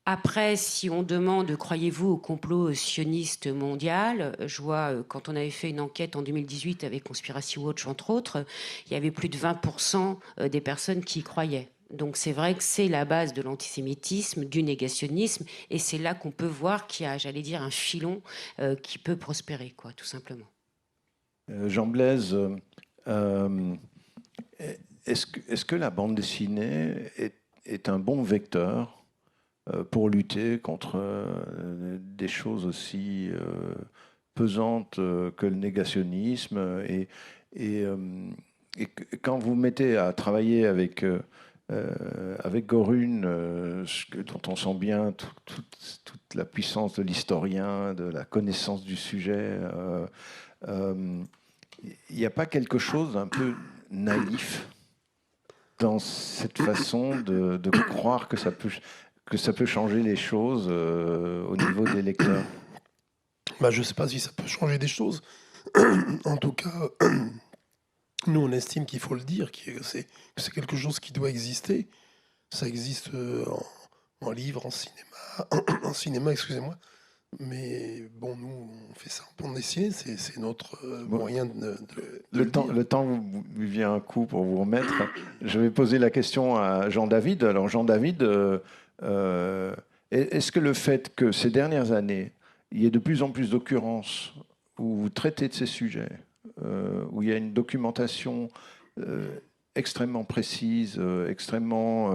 Après, si on demande, croyez-vous au complot sioniste mondial, je vois, quand on avait fait une enquête en 2018 avec Conspiracy Watch, entre autres, il y avait plus de 20% des personnes qui y croyaient. Donc c'est vrai que c'est la base de l'antisémitisme, du négationnisme, et c'est là qu'on peut voir qu'il y a, j'allais dire, un filon qui peut prospérer, quoi, tout simplement. Jean Blaise, est-ce que la bande dessinée est un bon vecteur pour lutter contre des choses aussi pesantes que le négationnisme, et quand vous mettez à travailler avec Goruhn, dont on sent bien toute la puissance de l'historien, de la connaissance du sujet, il n'y a pas quelque chose d'un peu naïf dans cette façon de croire que ça peut changer les choses au niveau des lecteurs? Je ne sais pas si ça peut changer des choses. En tout cas... Nous, on estime qu'il faut le dire, que c'est quelque chose qui doit exister. Ça existe en livre, en cinéma, excusez-moi. Mais bon, nous, on fait ça en bande dessinée, c'est notre moyen de le temps vous vient un coup pour vous remettre. Je vais poser la question à Jean-David. Alors, Jean-David, est-ce que le fait que ces dernières années, il y ait de plus en plus d'occurrences où vous traitez de ces sujets, où il y a une documentation extrêmement précise, extrêmement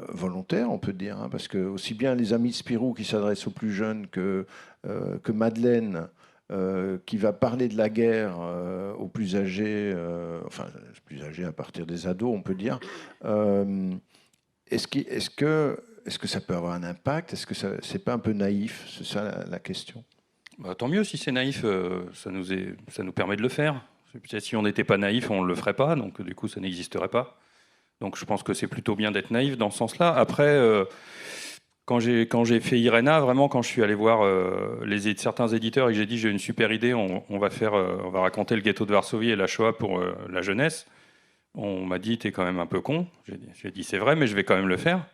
volontaire, on peut dire, hein, parce que aussi bien les amis de Spirou qui s'adressent aux plus jeunes que Madeleine, qui va parler de la guerre aux plus âgés, enfin plus âgés à partir des ados, on peut dire. Est-ce que ça peut avoir un impact? Est-ce que c'est pas un peu naïf? C'est ça la question. Tant mieux si c'est naïf, ça nous permet de le faire. Peut-être si on n'était pas naïf, on ne le ferait pas, donc du coup ça n'existerait pas. Donc je pense que c'est plutôt bien d'être naïf dans ce sens-là. Après, Quand j'ai fait Irena, vraiment, quand je suis allé voir certains éditeurs et que j'ai dit j'ai une super idée, on va raconter le ghetto de Varsovie et la Shoah pour la jeunesse, on m'a dit t'es quand même un peu con. J'ai dit c'est vrai, mais je vais quand même le faire.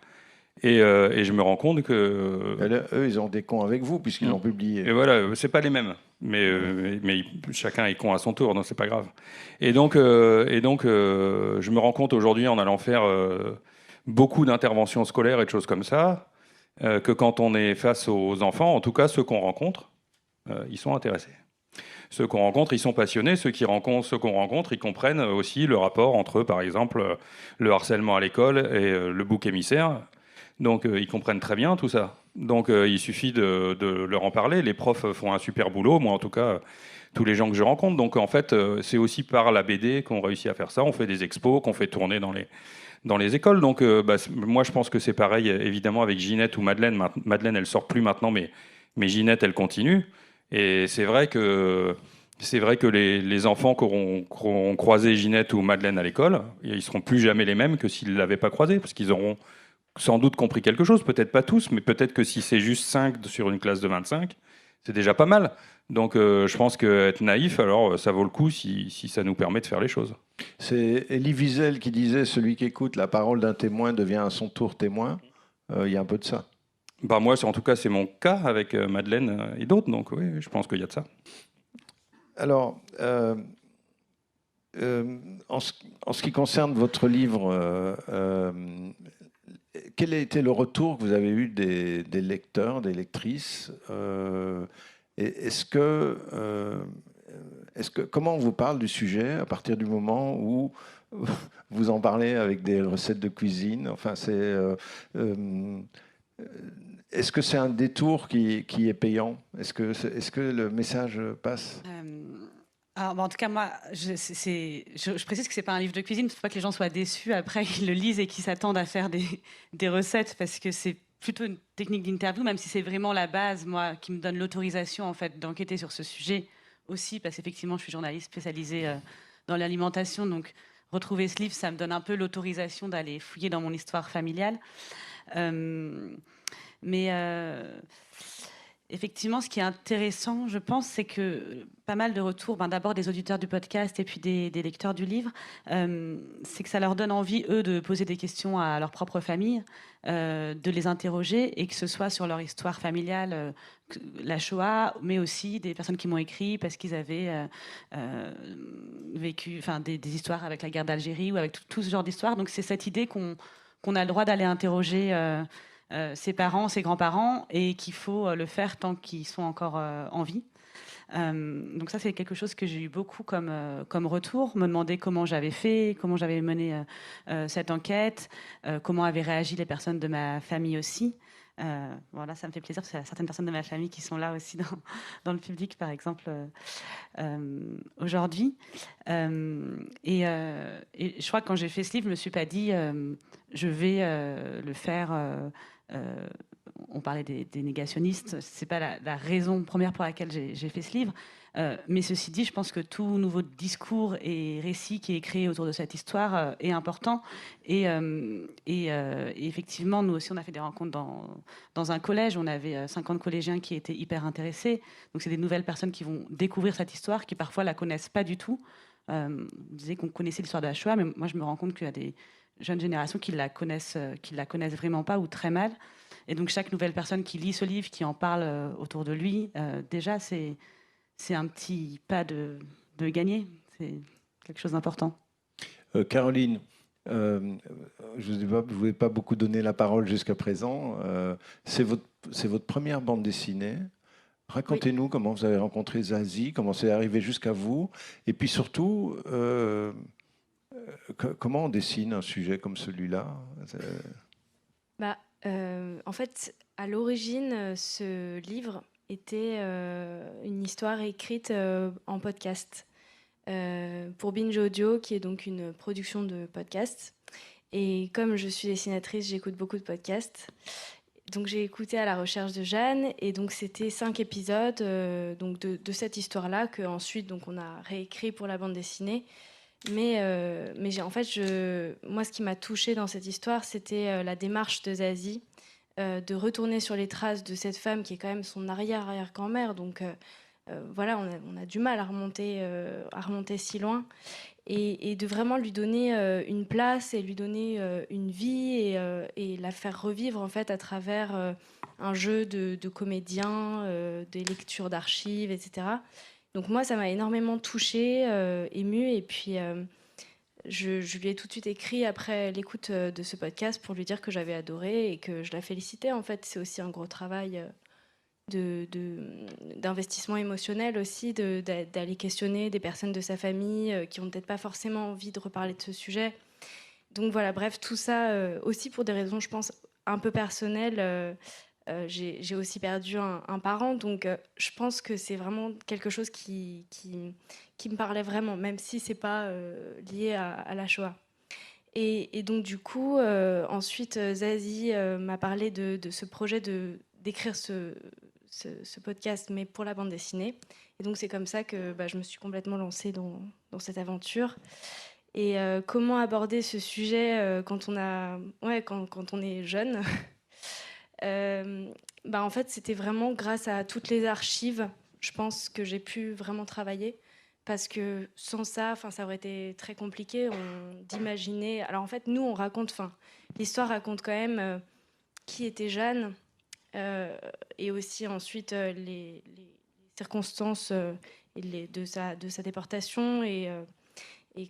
Et je me rends compte que Eux, ils ont des cons avec vous puisqu'ils l'ont publié. et voilà, c'est pas les mêmes, mais chacun est con à son tour, donc c'est pas grave. Et donc, je me rends compte aujourd'hui en allant faire beaucoup d'interventions scolaires et de choses comme ça, que quand on est face aux enfants, en tout cas ceux qu'on rencontre, ils sont intéressés. Ceux qu'on rencontre, ils sont passionnés. Ceux qu'on rencontre, ils comprennent aussi le rapport entre, par exemple, le harcèlement à l'école et le bouc émissaire. Donc, ils comprennent très bien tout ça. Donc, il suffit de leur en parler. Les profs font un super boulot. Moi, en tout cas, tous les gens que je rencontre. Donc, en fait, c'est aussi par la BD qu'on réussit à faire ça. On fait des expos, qu'on fait tourner dans les écoles. Donc, moi, je pense que c'est pareil, évidemment, avec Ginette ou Madeleine. Madeleine, elle sort plus maintenant, mais Ginette, elle continue. Et c'est vrai que les enfants qui auront croisé Ginette ou Madeleine à l'école, ils seront plus jamais les mêmes que s'ils ne l'avaient pas croisé, parce qu'ils auront sans doute compris quelque chose, peut-être pas tous, mais peut-être que si c'est juste 5 sur une classe de 25, c'est déjà pas mal. Donc je pense qu'être naïf, alors ça vaut le coup si ça nous permet de faire les choses. C'est Elie Wiesel qui disait « Celui qui écoute la parole d'un témoin devient à son tour témoin ». Il y a un peu de ça. Bah moi, en tout cas, c'est mon cas avec Madeleine et d'autres, donc oui, je pense qu'il y a de ça. Alors, en ce qui concerne votre livre, quel a été le retour que vous avez eu des lecteurs, des lectrices comment on vous parle du sujet à partir du moment où vous en parlez avec des recettes de cuisine? Enfin, est-ce que c'est un détour qui est payant? Est-ce que le message passe? Alors, en tout cas, moi, je précise que c'est pas un livre de cuisine. Il ne faut pas que les gens soient déçus après qu'ils le lisent et qu'ils s'attendent à faire des recettes, parce que c'est plutôt une technique d'interview, même si c'est vraiment la base, moi, qui me donne l'autorisation en fait d'enquêter sur ce sujet aussi, parce qu'effectivement, je suis journaliste spécialisée dans l'alimentation, donc retrouver ce livre, ça me donne un peu l'autorisation d'aller fouiller dans mon histoire familiale. Effectivement, ce qui est intéressant, je pense, c'est que pas mal de retours, d'abord des auditeurs du podcast et puis des lecteurs du livre, c'est que ça leur donne envie, eux, de poser des questions à leur propre famille, de les interroger, et que ce soit sur leur histoire familiale, la Shoah, mais aussi des personnes qui m'ont écrit parce qu'ils avaient vécu des histoires avec la guerre d'Algérie ou avec tout ce genre d'histoires. Donc c'est cette idée qu'on a le droit d'aller interroger ses parents, ses grands-parents, et qu'il faut le faire tant qu'ils sont encore en vie. Donc ça, c'est quelque chose que j'ai eu beaucoup comme retour, me demander comment j'avais fait, comment j'avais mené cette enquête, comment avaient réagi les personnes de ma famille aussi. Voilà, ça me fait plaisir parce qu'il y a certaines personnes de ma famille qui sont là aussi dans le public, par exemple, aujourd'hui. Et je crois que quand j'ai fait ce livre, je ne me suis pas dit je vais le faire... on parlait des négationnistes, c'est pas la raison première pour laquelle j'ai fait ce livre. Mais ceci dit, je pense que tout nouveau discours et récit qui est créé autour de cette histoire est important. Et effectivement, nous aussi, on a fait des rencontres dans un collège. On avait 50 collégiens qui étaient hyper intéressés. Donc, c'est des nouvelles personnes qui vont découvrir cette histoire, qui parfois la connaissent pas du tout. On disait qu'on connaissait l'histoire de la Shoah, mais moi, je me rends compte qu'il y a des jeunes générations qui la connaissent vraiment pas ou très mal. Et donc, chaque nouvelle personne qui lit ce livre, qui en parle autour de lui, déjà, c'est un petit pas de gagner. C'est quelque chose d'important. Caroline, je ne vous ai pas beaucoup donné la parole jusqu'à présent. C'est votre première bande dessinée. Racontez-nous comment vous avez rencontré Zazie, comment c'est arrivé jusqu'à vous. Et puis surtout, comment on dessine un sujet comme celui-là? En fait, à l'origine, ce livre était une histoire écrite en podcast pour Binge Audio, qui est donc une production de podcast. Et comme je suis dessinatrice, j'écoute beaucoup de podcasts. Donc j'ai écouté À la recherche de Jeanne, et donc c'était 5 épisodes donc de cette histoire-là que ensuite donc on a réécrit pour la bande dessinée. Mais en fait, moi, ce qui m'a touchée dans cette histoire, c'était la démarche de Zazie. de retourner sur les traces de cette femme qui est quand même son arrière-grand-mère. Donc voilà, on a du mal à remonter si loin. Et de vraiment lui donner une place et lui donner une vie et la faire revivre en fait à travers un jeu de comédiens, des lectures d'archives, etc. Donc moi, ça m'a énormément touchée, émue. Et puis, je lui ai tout de suite écrit après l'écoute de ce podcast pour lui dire que j'avais adoré et que je la félicitais. En fait, c'est aussi un gros travail d'investissement émotionnel aussi, d'aller questionner des personnes de sa famille qui n'ont peut-être pas forcément envie de reparler de ce sujet. Donc voilà, bref, tout ça aussi pour des raisons, je pense, un peu personnelles. J'ai aussi perdu un parent, donc je pense que c'est vraiment quelque chose qui me parlait vraiment, même si c'est pas lié à la Shoah. Et donc du coup, ensuite, Zazie m'a parlé de ce projet d'écrire ce podcast, mais pour la bande dessinée. Et donc c'est comme ça que je me suis complètement lancée dans cette aventure. Et comment aborder ce sujet quand on est jeune en fait, c'était vraiment grâce à toutes les archives, je pense, que j'ai pu vraiment travailler. Parce que sans ça, ça aurait été très compliqué d'imaginer. Alors en fait, nous, on raconte, l'histoire raconte quand même qui était Jeanne, et aussi ensuite les circonstances de sa déportation et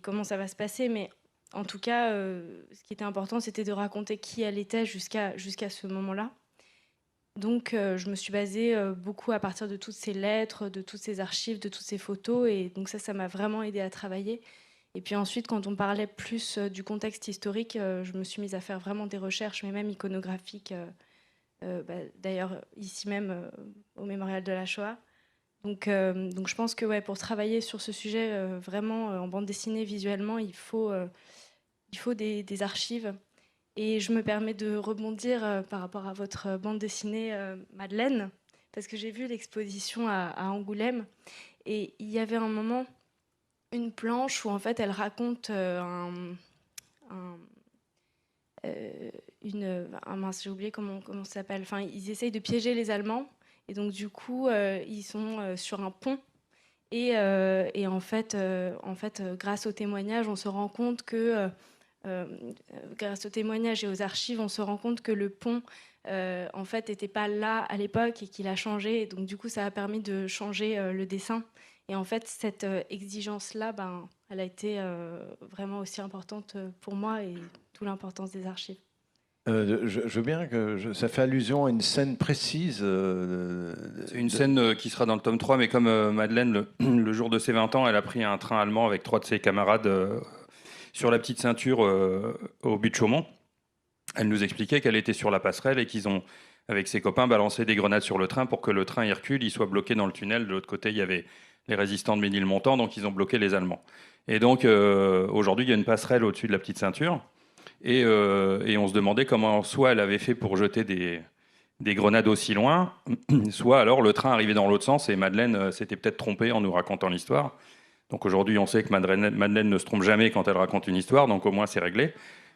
comment ça va se passer. Mais en tout cas, ce qui était important, c'était de raconter qui elle était jusqu'à ce moment-là. Donc, je me suis basée beaucoup à partir de toutes ces lettres, de toutes ces archives, de toutes ces photos. Et donc ça m'a vraiment aidée à travailler. Et puis ensuite, quand on parlait plus du contexte historique, je me suis mise à faire vraiment des recherches, mais même iconographiques. D'ailleurs, ici même, au Mémorial de la Shoah. Donc je pense que pour travailler sur ce sujet, vraiment en bande dessinée, visuellement, il faut des archives. Et je me permets de rebondir par rapport à votre bande dessinée, Madeleine, parce que j'ai vu l'exposition à Angoulême, et il y avait un moment, une planche où en fait elle raconte mince, j'ai oublié comment ça s'appelle. Enfin, ils essayent de piéger les Allemands, et donc du coup, ils sont sur un pont. Et en fait, grâce au témoignage, on se rend compte que grâce aux témoignages et aux archives, on se rend compte que le pont, en fait, n'était pas là à l'époque et qu'il a changé. Et donc, du coup, ça a permis de changer le dessin. Et en fait, cette exigence-là, elle a été vraiment aussi importante pour moi et d'où l'importance des archives. Je veux bien ça fait allusion à une scène précise. C'est une scène qui sera dans le tome 3, mais comme Madeleine, le jour de ses 20 ans, elle a pris un train allemand avec 3 de ses camarades sur la petite ceinture au but de Chaumont. Elle nous expliquait qu'elle était sur la passerelle et qu'ils ont, avec ses copains, balancé des grenades sur le train pour que le train y recule, il soit bloqué dans le tunnel. De l'autre côté, il y avait les résistants de Ménilmontant, donc ils ont bloqué les Allemands. Et donc, aujourd'hui, il y a une passerelle au-dessus de la petite ceinture. Et on se demandait comment, soit elle avait fait pour jeter des grenades aussi loin, soit alors le train arrivait dans l'autre sens et Madeleine s'était peut-être trompée en nous racontant l'histoire. Donc aujourd'hui, on sait que Madeleine ne se trompe jamais quand elle raconte une histoire, donc au moins c'est réglé.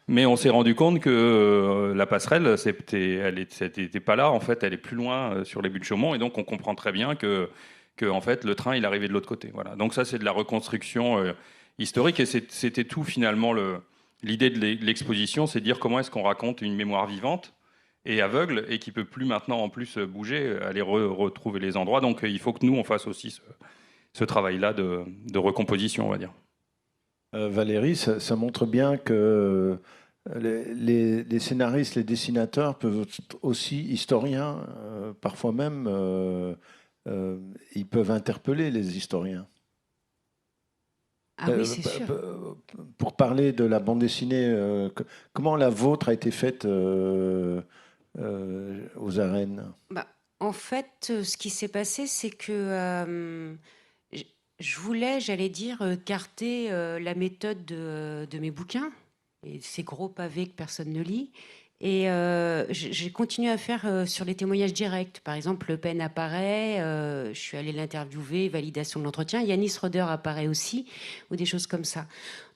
Mais on s'est rendu compte que la passerelle, elle n'était pas là, en fait, elle est plus loin sur les buts de Chaumont, et donc on comprend très bien que en fait, le train, il arrivait de l'autre côté. Voilà. Donc ça, c'est de la reconstruction historique, et c'était tout finalement l'idée de l'exposition, c'est de dire comment est-ce qu'on raconte une mémoire vivante et aveugle, et qui peut plus maintenant en plus bouger, aller retrouver les endroits. Donc il faut que nous, on fasse aussi ce travail-là de recomposition, on va dire. Valérie, ça montre bien que les scénaristes, les dessinateurs peuvent être aussi historiens, parfois même, ils peuvent interpeller les historiens. Ah oui, c'est sûr. Pour parler de la bande dessinée, comment la vôtre a été faite aux arènes? En fait, ce qui s'est passé, c'est que je voulais, j'allais dire, garder la méthode de mes bouquins, et ces gros pavés que personne ne lit, Et j'ai continué à faire sur les témoignages directs. Par exemple, Le Pen apparaît, je suis allée l'interviewer, validation de l'entretien. Yanis Roder apparaît aussi, ou des choses comme ça.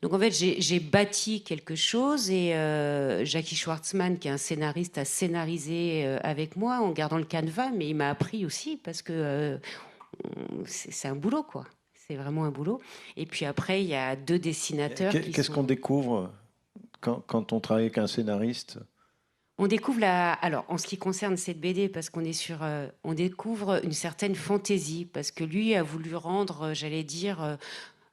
Donc en fait, j'ai bâti quelque chose et Jackie Schwartzman, qui est un scénariste, a scénarisé avec moi en gardant le canevas, mais il m'a appris aussi parce que c'est un boulot, quoi. C'est vraiment un boulot. Et puis après, il y a 2 dessinateurs. Qu'est-ce qu'on découvre quand on travaille avec un scénariste? On découvre alors, en ce qui concerne cette BD, parce qu'on est sur, on découvre une certaine fantaisie, parce que lui a voulu rendre, j'allais dire,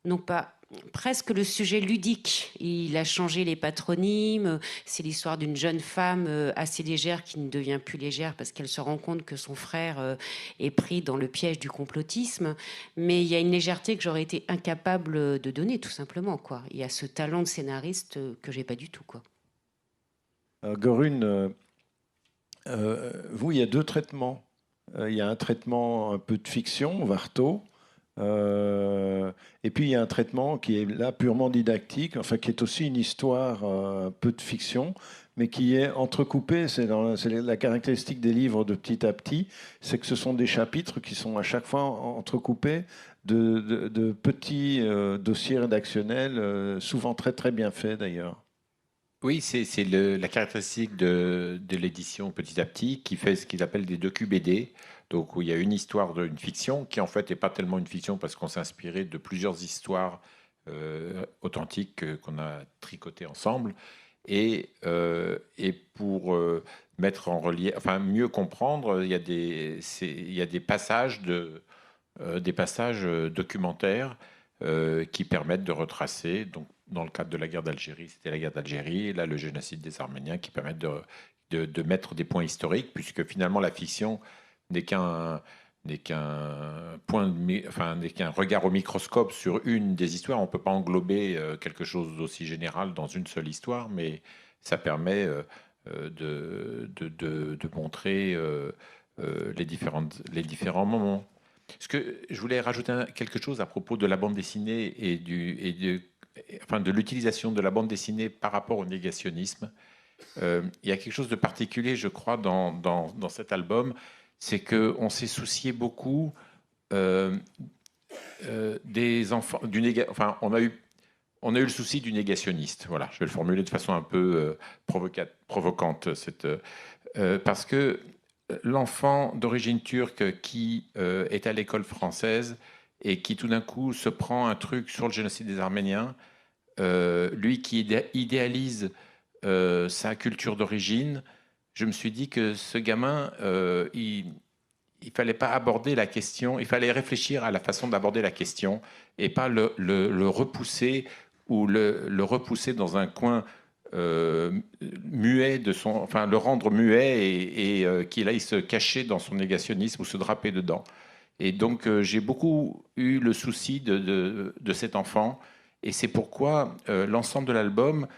non pas presque le sujet ludique. Il a changé les patronymes. C'est l'histoire d'une jeune femme assez légère qui ne devient plus légère parce qu'elle se rend compte que son frère est pris dans le piège du complotisme. Mais il y a une légèreté que j'aurais été incapable de donner, tout simplement, quoi. Il y a ce talent de scénariste que j'ai pas du tout, quoi. Gorune, vous, il y a 2 traitements. Il y a un traitement un peu de fiction, Varto, et puis il y a un traitement qui est là purement didactique, enfin qui est aussi une histoire un peu de fiction, mais qui est entrecoupé. C'est la caractéristique des livres de Petit à Petit, c'est que ce sont des chapitres qui sont à chaque fois entrecoupés de petits dossiers rédactionnels, souvent très très bien faits d'ailleurs. Oui, c'est la caractéristique de l'édition Petit à Petit qui fait ce qu'ils appellent des docu-BD. Donc, où il y a une histoire d'une fiction qui, en fait, n'est pas tellement une fiction parce qu'on s'est inspiré de plusieurs histoires authentiques qu'on a tricotées ensemble. Et pour mettre en relief, enfin, mieux comprendre, il y a des passages documentaires qui permettent de retracer. Donc, dans le cadre de la guerre d'Algérie, c'était la guerre d'Algérie, là, le génocide des Arméniens, qui permettent de mettre des points historiques, puisque finalement, la fiction n'est qu'un regard au microscope sur une des histoires. On ne peut pas englober quelque chose d'aussi général dans une seule histoire, mais ça permet de montrer les différents moments. Parce que je voulais rajouter quelque chose à propos de la bande dessinée et de l'utilisation de la bande dessinée par rapport au négationnisme. Il y a quelque chose de particulier, je crois, dans cet album, c'est qu'on s'est soucié beaucoup des enfants. On a eu le souci du négationniste. Voilà, je vais le formuler de façon un peu provocante, parce que l'enfant d'origine turque qui est à l'école française et qui tout d'un coup se prend un truc sur le génocide des Arméniens, lui qui idéalise sa culture d'origine, je me suis dit que ce gamin, il fallait pas aborder la question, il fallait réfléchir à la façon d'aborder la question et pas le repousser ou le repousser dans un coin muet le rendre muet et qu'il aille se cacher dans son négationnisme ou se draper dedans. Et donc j'ai beaucoup eu le souci de cet enfant, et c'est pourquoi l'ensemble de l'album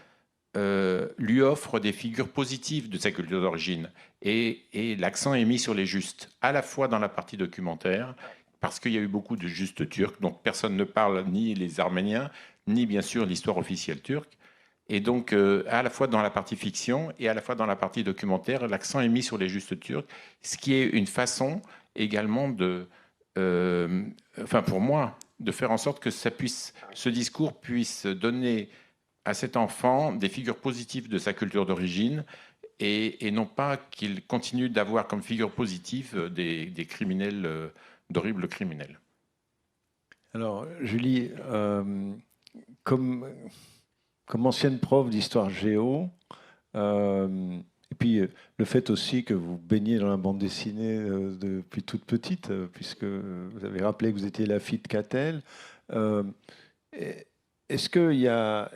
lui offre des figures positives de sa culture d'origine, et l'accent est mis sur les justes, à la fois dans la partie documentaire, parce qu'il y a eu beaucoup de justes turcs, donc personne ne parle ni les Arméniens, ni bien sûr l'histoire officielle turque. Et donc, à la fois dans la partie fiction et à la fois dans la partie documentaire, l'accent est mis sur les justes turcs, ce qui est une façon également pour moi, de faire en sorte que ce discours puisse donner à cet enfant des figures positives de sa culture d'origine, et non pas qu'il continue d'avoir comme figure positive des criminels, d'horribles criminels. Alors, Julie, comme ancienne prof d'histoire géo, et puis le fait aussi que vous baignez dans la bande dessinée depuis toute petite, puisque vous avez rappelé que vous étiez la fille de Catel, est-ce qu'il y a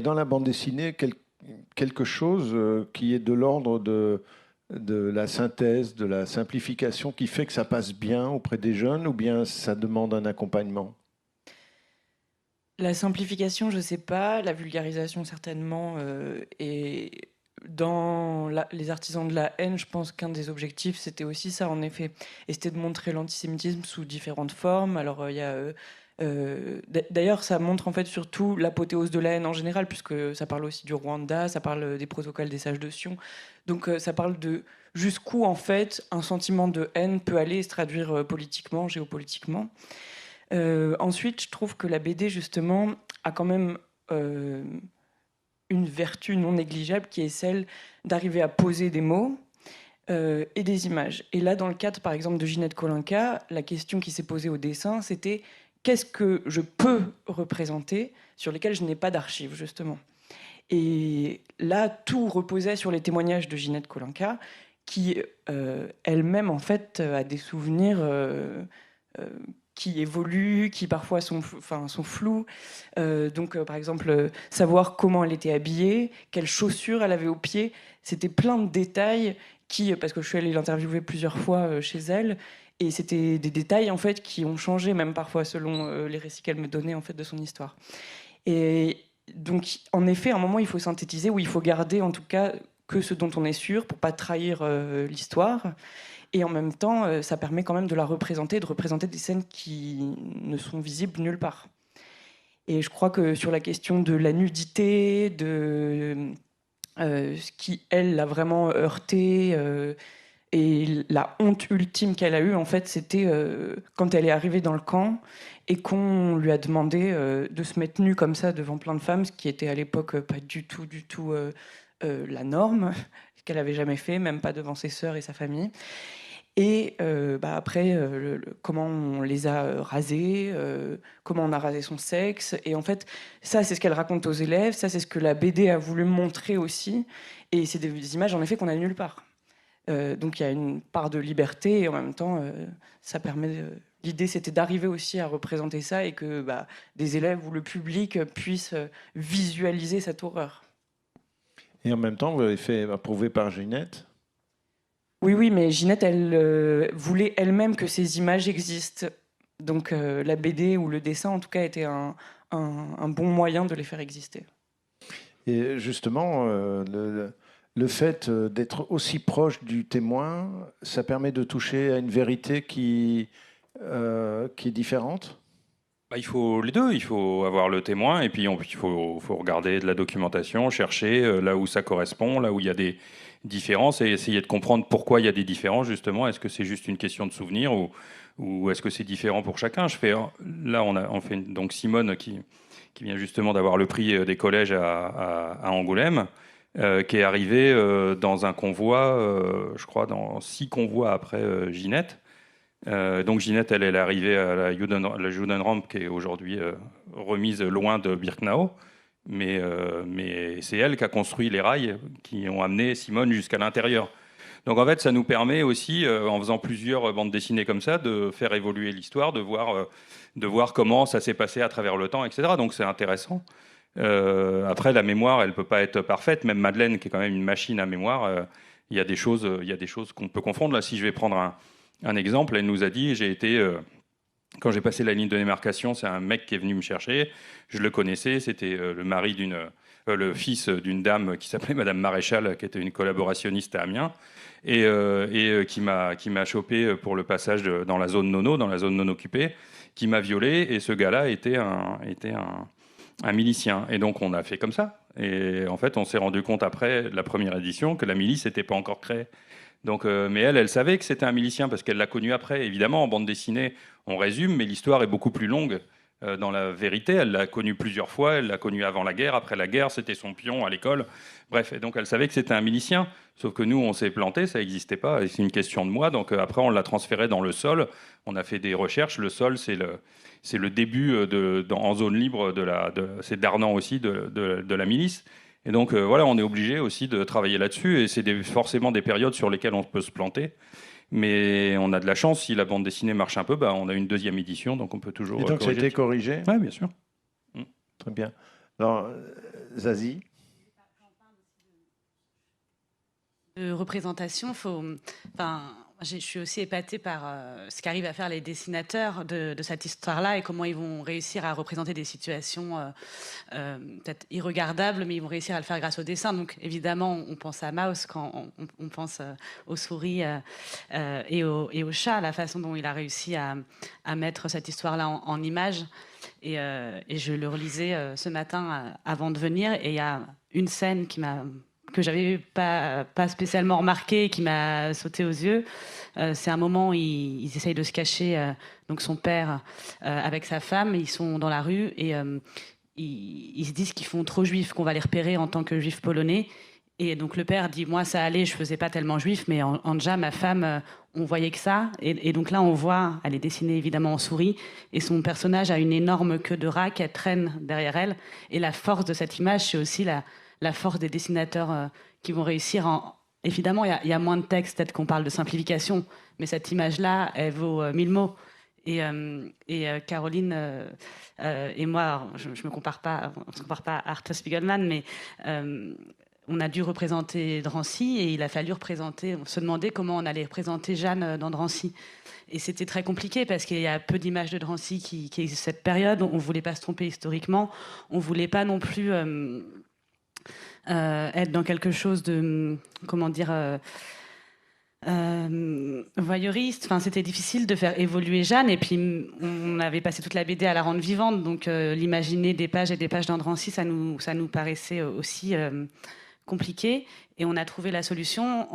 dans la bande dessinée quelque chose qui est de l'ordre de la synthèse, de la simplification, qui fait que ça passe bien auprès des jeunes, ou bien ça demande un accompagnement? La simplification, je ne sais pas. La vulgarisation, certainement. Et dans les artisans de la haine, je pense qu'un des objectifs, c'était aussi ça, en effet. Et c'était de montrer l'antisémitisme sous différentes formes. Alors, il y a... d'ailleurs, ça montre en fait surtout l'apothéose de la haine en général, puisque ça parle aussi du Rwanda, ça parle des protocoles des sages de Sion. Donc, ça parle de jusqu'où, en fait, un sentiment de haine peut aller se traduire politiquement, géopolitiquement. Ensuite, je trouve que la BD, justement, a quand même... une vertu non négligeable qui est celle d'arriver à poser des mots et des images. Et là, dans le cadre, par exemple, de Ginette Kolinka, la question qui s'est posée au dessin, c'était qu'est-ce que je peux représenter sur lesquels je n'ai pas d'archives, justement. Et là, tout reposait sur les témoignages de Ginette Kolinka, qui elle-même, en fait, a des souvenirs qui évoluent, qui parfois sont flous. Donc, par exemple, savoir comment elle était habillée, quelles chaussures elle avait aux pieds. C'était plein de détails parce que je suis allée l'interviewer plusieurs fois chez elle, et c'était des détails en fait qui ont changé, même parfois selon les récits qu'elle me donnait en fait de son histoire. Et donc, en effet, à un moment, il faut synthétiser, ou il faut garder en tout cas que ce dont on est sûr pour pas trahir l'histoire. Et en même temps, ça permet quand même de la représenter, de représenter des scènes qui ne sont visibles nulle part. Et je crois que sur la question de la nudité, de ce qui, elle, l'a vraiment heurtée, et la honte ultime qu'elle a eue, en fait, c'était quand elle est arrivée dans le camp et qu'on lui a demandé de se mettre nue comme ça devant plein de femmes, ce qui était à l'époque pas du tout la norme, ce qu'elle avait jamais fait, même pas devant ses sœurs et sa famille. Et après, comment on les a rasés, comment on a rasé son sexe. Et en fait, ça, c'est ce qu'elle raconte aux élèves, ça, c'est ce que la BD a voulu montrer aussi. Et c'est des images, en effet, qu'on a nulle part. Donc il y a une part de liberté, et en même temps, ça permet... L'idée, c'était d'arriver aussi à représenter ça, et que des élèves ou le public puissent visualiser cette horreur. Et en même temps, vous avez fait approuver par Ginette. Oui, mais Ginette, elle voulait elle-même que ces images existent. Donc la BD ou le dessin, en tout cas, était un bon moyen de les faire exister. Et justement, le fait d'être aussi proche du témoin, ça permet de toucher à une vérité qui est différente ? Il faut les deux, il faut avoir le témoin et puis il faut regarder de la documentation, chercher là où ça correspond, là où il y a des différences et essayer de comprendre pourquoi il y a des différences justement. Est-ce que c'est juste une question de souvenir ou est-ce que c'est différent pour chacun ? Là, on fait donc Simone qui vient justement d'avoir le prix des collèges à Angoulême, qui est arrivée dans un convoi, je crois dans 6 convois après Ginette. Donc Ginette, elle est arrivée à la Judenramp, qui est aujourd'hui remise loin de Birkenau, mais c'est elle qui a construit les rails qui ont amené Simone jusqu'à l'intérieur. Donc en fait, ça nous permet aussi, en faisant plusieurs bandes dessinées comme ça, de faire évoluer l'histoire, de voir comment ça s'est passé à travers le temps, etc. Donc c'est intéressant. Après, la mémoire, elle peut pas être parfaite. Même Madeleine, qui est quand même une machine à mémoire, il y a des choses qu'on peut confondre. Là, si je vais prendre un exemple, elle nous a dit, quand j'ai passé la ligne de démarcation, c'est un mec qui est venu me chercher, je le connaissais, c'était le fils d'une dame qui s'appelait Madame Maréchal, qui était une collaborationniste à Amiens, et qui m'a chopé pour le passage dans la zone non occupée, qui m'a violé, et ce gars-là était un milicien. Et donc on a fait comme ça. Et en fait, on s'est rendu compte après la première édition que la milice n'était pas encore créée. Donc, mais elle savait que c'était un milicien parce qu'elle l'a connu après. Évidemment, en bande dessinée, on résume, mais l'histoire est beaucoup plus longue. Dans la vérité, elle l'a connu plusieurs fois. Elle l'a connu avant la guerre, après la guerre, c'était son pion à l'école. Bref, et donc elle savait que c'était un milicien. Sauf que nous, on s'est planté, ça n'existait pas. Et c'est une question de moi. Donc après, on l'a transféré dans le sol. On a fait des recherches. Le sol, c'est le début en zone libre c'est Darnan aussi de la milice. Et donc voilà, on est obligé aussi de travailler là-dessus, et c'est forcément des périodes sur lesquelles on peut se planter. Mais on a de la chance, si la bande dessinée marche un peu, on a une deuxième édition, donc on peut toujours. Et donc ça a été corrigé ? Oui, bien sûr. Très bien. Alors, Zazie ? De représentation, Je suis aussi épatée par ce qu'arrivent à faire les dessinateurs de cette histoire-là et comment ils vont réussir à représenter des situations peut-être irregardables, mais ils vont réussir à le faire grâce au dessin. Donc évidemment, on pense à Maus quand on pense aux souris et aux chats, la façon dont il a réussi à mettre cette histoire-là en images. Et je le relisais ce matin avant de venir, et il y a une scène que j'avais pas spécialement remarqué et qui m'a sauté aux yeux. C'est un moment où ils essayent de se cacher, donc son père avec sa femme, ils sont dans la rue et ils se disent qu'ils font trop juifs, qu'on va les repérer en tant que juifs polonais. Et donc le père dit, moi ça allait, je faisais pas tellement juif, mais Anja, ma femme, on voyait que ça. Et donc là on voit, elle est dessinée évidemment en souris, et son personnage a une énorme queue de rat qu'elle traîne derrière elle. Et la force de cette image, c'est aussi la force des dessinateurs qui vont réussir. Évidemment, il y a moins de texte, peut-être qu'on parle de simplification, mais cette image-là, elle vaut 1000 mots. Et Caroline et moi, je me compare pas, on se compare pas à Arthur Spiegelman, mais on a dû représenter Drancy et il a fallu se demander comment on allait représenter Jeanne dans Drancy. Et c'était très compliqué parce qu'il y a peu d'images de Drancy qui existent cette période. On ne voulait pas se tromper historiquement. On ne voulait pas non plus être dans quelque chose de, comment dire, voyeuriste. Enfin, c'était difficile de faire évoluer Jeanne. Et puis, on avait passé toute la BD à la rendre vivante. Donc, l'imaginer des pages et des pages dans Drancy, ça nous paraissait aussi compliqué. Et on a trouvé la solution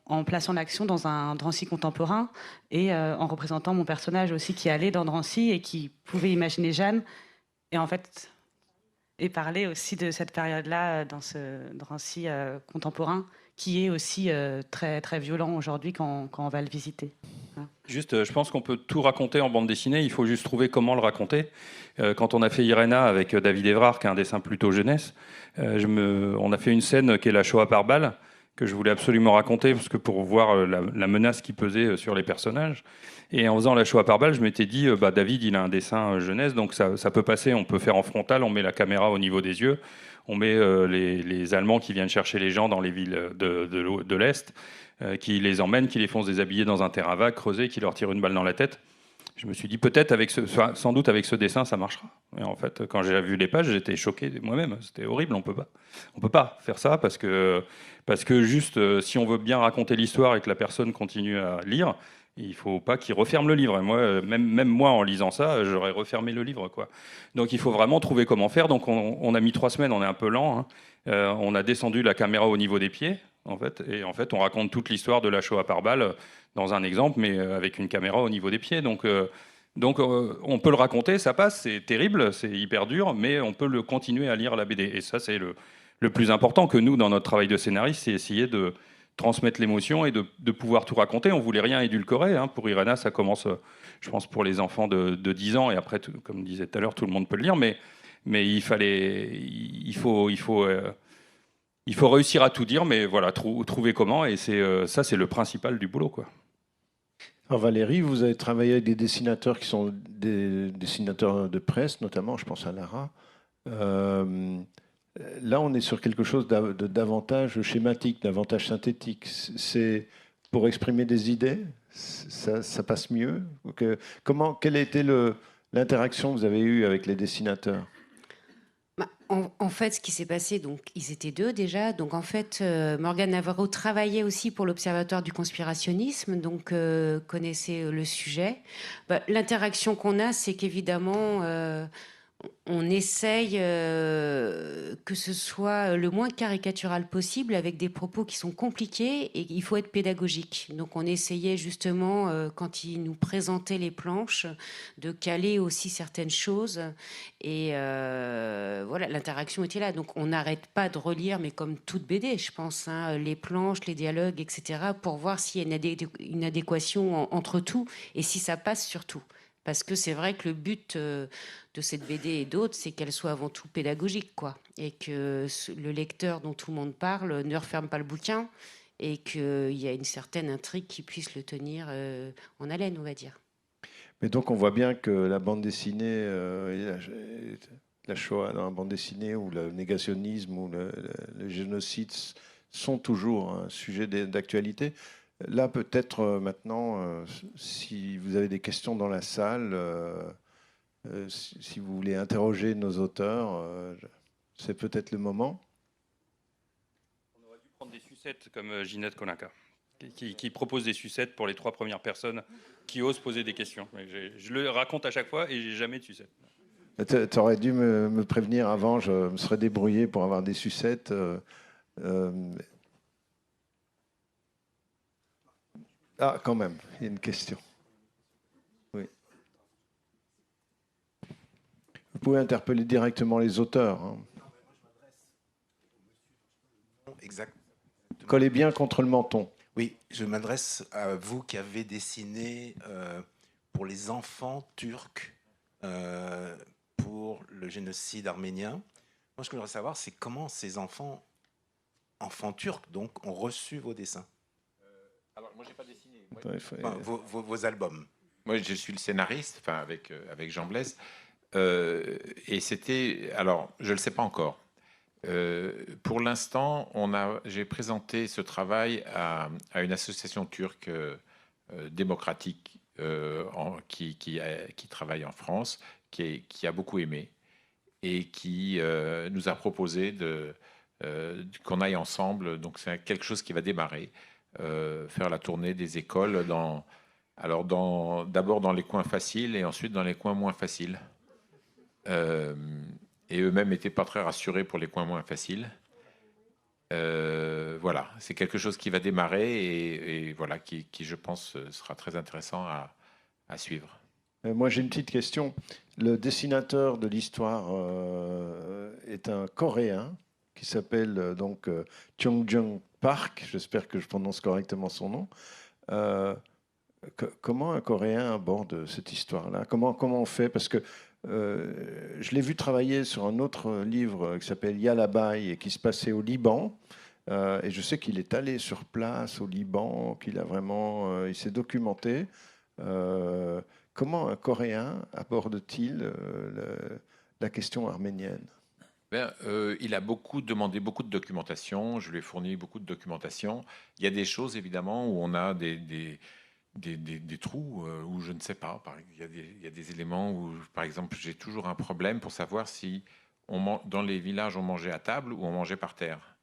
en plaçant l'action dans un Drancy contemporain et en représentant mon personnage aussi qui allait dans Drancy et qui pouvait imaginer Jeanne. Et en fait, et parler aussi de cette période-là dans ce Drancy contemporain qui est aussi très, très violent aujourd'hui quand on va le visiter. Juste, je pense qu'on peut tout raconter en bande dessinée, il faut juste trouver comment le raconter. Quand on a fait Irena avec David Evrard, qui est un dessin plutôt jeunesse, on a fait une scène qui est la Shoah par balle, que je voulais absolument raconter, parce que pour voir la menace qui pesait sur les personnages. Et en faisant la Shoah par balle, je m'étais dit, David, il a un dessin jeunesse, donc ça peut passer, on peut faire en frontal, on met la caméra au niveau des yeux, on met les Allemands qui viennent chercher les gens dans les villes de l'Est, qui les emmènent, qui les font se déshabiller dans un terrain vague, creuser, qui leur tirent une balle dans la tête. Je me suis dit, peut-être, sans doute avec ce dessin, ça marchera. Et en fait, quand j'ai vu les pages, j'étais choqué moi-même. C'était horrible, on peut pas faire ça, parce que juste, si on veut bien raconter l'histoire et que la personne continue à lire, il faut pas qu'il referme le livre. Et moi, même moi, en lisant ça, j'aurais refermé le livre, quoi. Donc il faut vraiment trouver comment faire. Donc on a mis 3 semaines, on est un peu lent, hein. On a descendu la caméra au niveau des pieds, en fait. Et en fait, on raconte toute l'histoire de la Shoah par balle dans un exemple, mais avec une caméra au niveau des pieds. Donc on peut le raconter, ça passe, c'est terrible, c'est hyper dur, mais on peut le continuer à lire la BD. Et ça, c'est le plus important que nous, dans notre travail de scénariste, c'est essayer de transmettre l'émotion et de pouvoir tout raconter. On voulait rien édulcorer. Hein. Pour Irena, ça commence, je pense, pour les enfants de 10 ans, et après, comme je disais tout à l'heure, tout le monde peut le lire, mais il faut réussir à tout dire, mais voilà, trouver comment, et ça, c'est le principal du boulot, quoi. Alors Valérie, vous avez travaillé avec des dessinateurs qui sont des dessinateurs de presse, notamment, je pense à Lara. Là, on est sur quelque chose de davantage schématique, davantage synthétique. C'est pour exprimer des idées, ça passe mieux. Quelle a été l'interaction que vous avez eue avec les dessinateurs ? En fait, ce qui s'est passé, donc ils étaient 2 déjà. Donc en fait, Morgane Navarro travaillait aussi pour l'Observatoire du conspirationnisme, donc connaissait le sujet. L'interaction qu'on a, c'est qu'évidemment, on essaye que ce soit le moins caricatural possible, avec des propos qui sont compliqués, et il faut être pédagogique. Donc on essayait justement, quand il nous présentait les planches, de caler aussi certaines choses. Et voilà, l'interaction était là. Donc on n'arrête pas de relire, mais comme toute BD, je pense, hein, les planches, les dialogues, etc., pour voir s'il y a une adéquation entre tout, et si ça passe surtout. Parce que c'est vrai que le but de cette BD et d'autres, c'est qu'elle soit avant tout pédagogique, quoi. Et que le lecteur dont tout le monde parle ne referme pas le bouquin, et qu'il y a une certaine intrigue qui puisse le tenir en haleine, on va dire. Mais donc on voit bien que la bande dessinée, la Shoah dans la bande dessinée, ou le négationnisme, ou le génocide sont toujours un sujet d'actualité. Là, peut-être maintenant, si vous avez des questions dans la salle, si vous voulez interroger nos auteurs, c'est peut-être le moment. On aurait dû prendre des sucettes comme Ginette Konaka, qui propose des sucettes pour les 3 premières personnes qui osent poser des questions. Je le raconte à chaque fois et j'ai jamais de sucettes. Tu aurais dû me prévenir avant, je me serais débrouillé pour avoir des sucettes. Ah, quand même, il y a une question. Oui. Vous pouvez interpeller directement les auteurs. Hein. Exact. Collez bien contre le menton. Oui, je m'adresse à vous qui avez dessiné pour les enfants turcs pour le génocide arménien. Moi, ce que je voudrais savoir, c'est comment ces enfants turcs, donc, ont reçu vos dessins. Alors, moi, j'ai pas dessiné. Enfin, vos albums. Moi, je suis le scénariste, enfin, avec Jean Blaise. Et c'était... Alors, je ne le sais pas encore. Pour l'instant, j'ai présenté ce travail à une association turque démocratique qui travaille en France, qui a beaucoup aimé et qui nous a proposé qu'on aille ensemble. Donc c'est quelque chose qui va démarrer, faire la tournée des écoles d'abord dans les coins faciles et ensuite dans les coins moins faciles. Et eux-mêmes n'étaient pas très rassurés pour les coins moins faciles. Voilà, c'est quelque chose qui va démarrer et voilà, qui, je pense, sera très intéressant à suivre. Moi, j'ai une petite question. Le dessinateur de l'histoire est un Coréen qui s'appelle donc Kyung-Jung Park. J'espère que je prononce correctement son nom. Comment un Coréen aborde cette histoire-là ? Comment on fait ? Parce que je l'ai vu travailler sur un autre livre qui s'appelle Yalabai et qui se passait au Liban. Et je sais qu'il est allé sur place au Liban, qu'il a vraiment, il s'est documenté. Comment un Coréen aborde-t-il la question arménienne ? Il a demandé beaucoup de documentation. Je lui ai fourni beaucoup de documentation. Il y a des choses évidemment où on a des trous où je ne sais pas. Il y a des éléments où, par exemple, j'ai toujours un problème pour savoir si dans les villages on mangeait à table ou on mangeait par terre.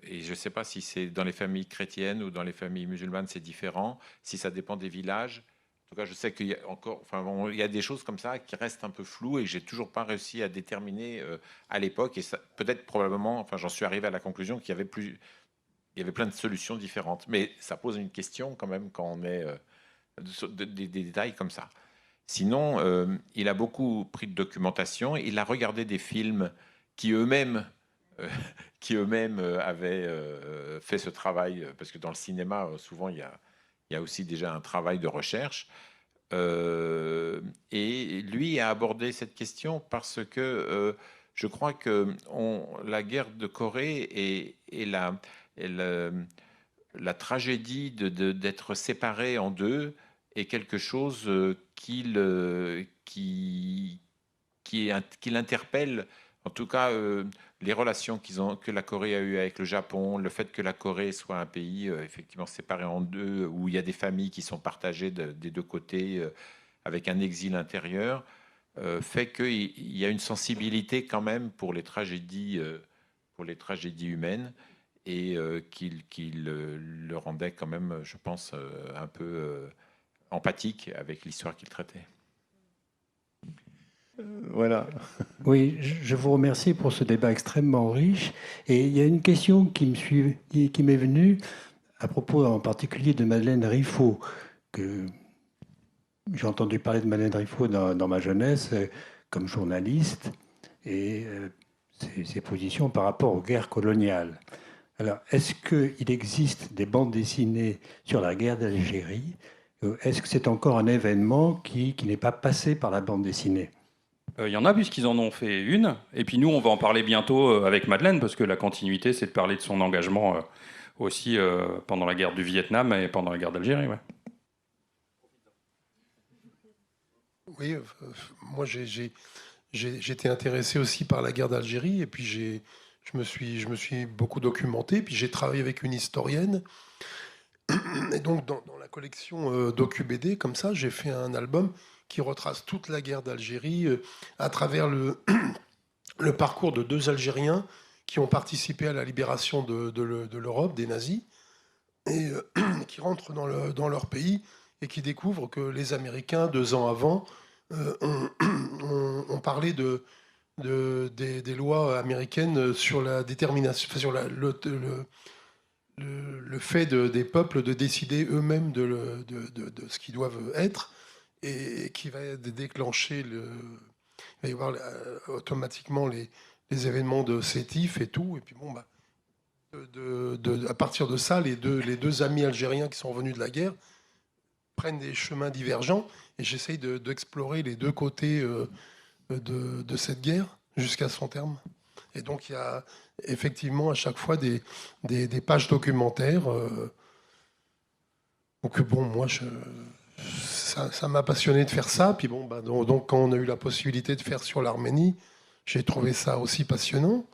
Et je ne sais pas si c'est dans les familles chrétiennes ou dans les familles musulmanes, c'est différent. Si ça dépend des villages. En tout cas, je sais qu'il y a encore, il y a des choses comme ça qui restent un peu floues et que j'ai toujours pas réussi à déterminer à l'époque. Et peut-être probablement, j'en suis arrivé à la conclusion qu'il y avait plein de solutions différentes. Mais ça pose une question quand même quand on est des détails comme ça. Sinon, il a beaucoup pris de documentation. Il a regardé des films qui eux-mêmes avaient fait ce travail. Parce que dans le cinéma, souvent, il y a aussi déjà un travail de recherche. Et lui a abordé cette question parce que je crois que la guerre de Corée et la tragédie d'être séparé en deux est quelque chose qui l'interpelle. En tout cas, les relations que la Corée a eues avec le Japon, le fait que la Corée soit un pays effectivement séparé en deux, où il y a des familles qui sont partagées des deux côtés, avec un exil intérieur, fait qu'il y a une sensibilité quand même pour les tragédies humaines, et qui le rendait quand même, je pense, un peu empathique avec l'histoire qu'il traitait. Voilà. Oui, je vous remercie pour ce débat extrêmement riche. Et il y a une question qui m'est venue à propos en particulier de Madeleine Riffaut. J'ai entendu parler de Madeleine Riffaut dans ma jeunesse comme journaliste et ses positions par rapport aux guerres coloniales. Alors, est-ce qu'il existe des bandes dessinées sur la guerre d'Algérie ? Est-ce que c'est encore un événement qui n'est pas passé par la bande dessinée ? Il y en a, puisqu'ils en ont fait une. Et puis nous, on va en parler bientôt avec Madeleine, parce que la continuité, c'est de parler de son engagement aussi pendant la guerre du Vietnam et pendant la guerre d'Algérie. Ouais. Oui, moi j'étais intéressé aussi par la guerre d'Algérie, et puis je me suis beaucoup documenté, puis j'ai travaillé avec une historienne. Et donc, dans la collection DocuBD, comme ça, j'ai fait un album qui retrace toute la guerre d'Algérie à travers le parcours de 2 Algériens qui ont participé à la libération de l'Europe, des nazis, et qui rentrent dans leur pays et qui découvrent que les Américains, 2 ans avant, ont parlé des lois américaines sur la détermination, sur le fait des peuples de décider eux-mêmes de ce qu'ils doivent être, et qui va déclencher il va y avoir automatiquement les événements de Sétif et tout. Et puis bon, à partir de ça, les deux amis algériens qui sont revenus de la guerre prennent des chemins divergents, et j'essaye d'explorer les 2 côtés de cette guerre jusqu'à son terme. Et donc il y a effectivement à chaque fois des pages documentaires. Donc bon, moi ça m'a passionné de faire ça. Puis bon, donc quand on a eu la possibilité de faire sur l'Arménie, j'ai trouvé ça aussi passionnant.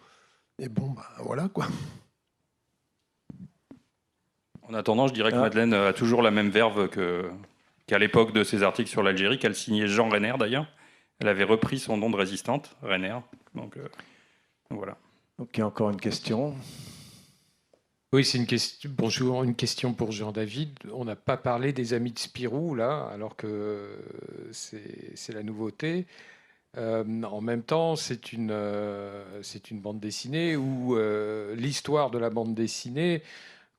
Et bon, voilà quoi. En attendant, je dirais que Madeleine a toujours la même verve qu'à l'époque de ses articles sur l'Algérie, qu'elle signait Jean Renner d'ailleurs. Elle avait repris son nom de résistante, Renner. Donc voilà. Ok, encore une question. Oui, c'est une question. Bonjour, une question pour Jean-David. On n'a pas parlé des Amis de Spirou, là, alors que c'est la nouveauté. En même temps, c'est une bande dessinée où l'histoire de la bande dessinée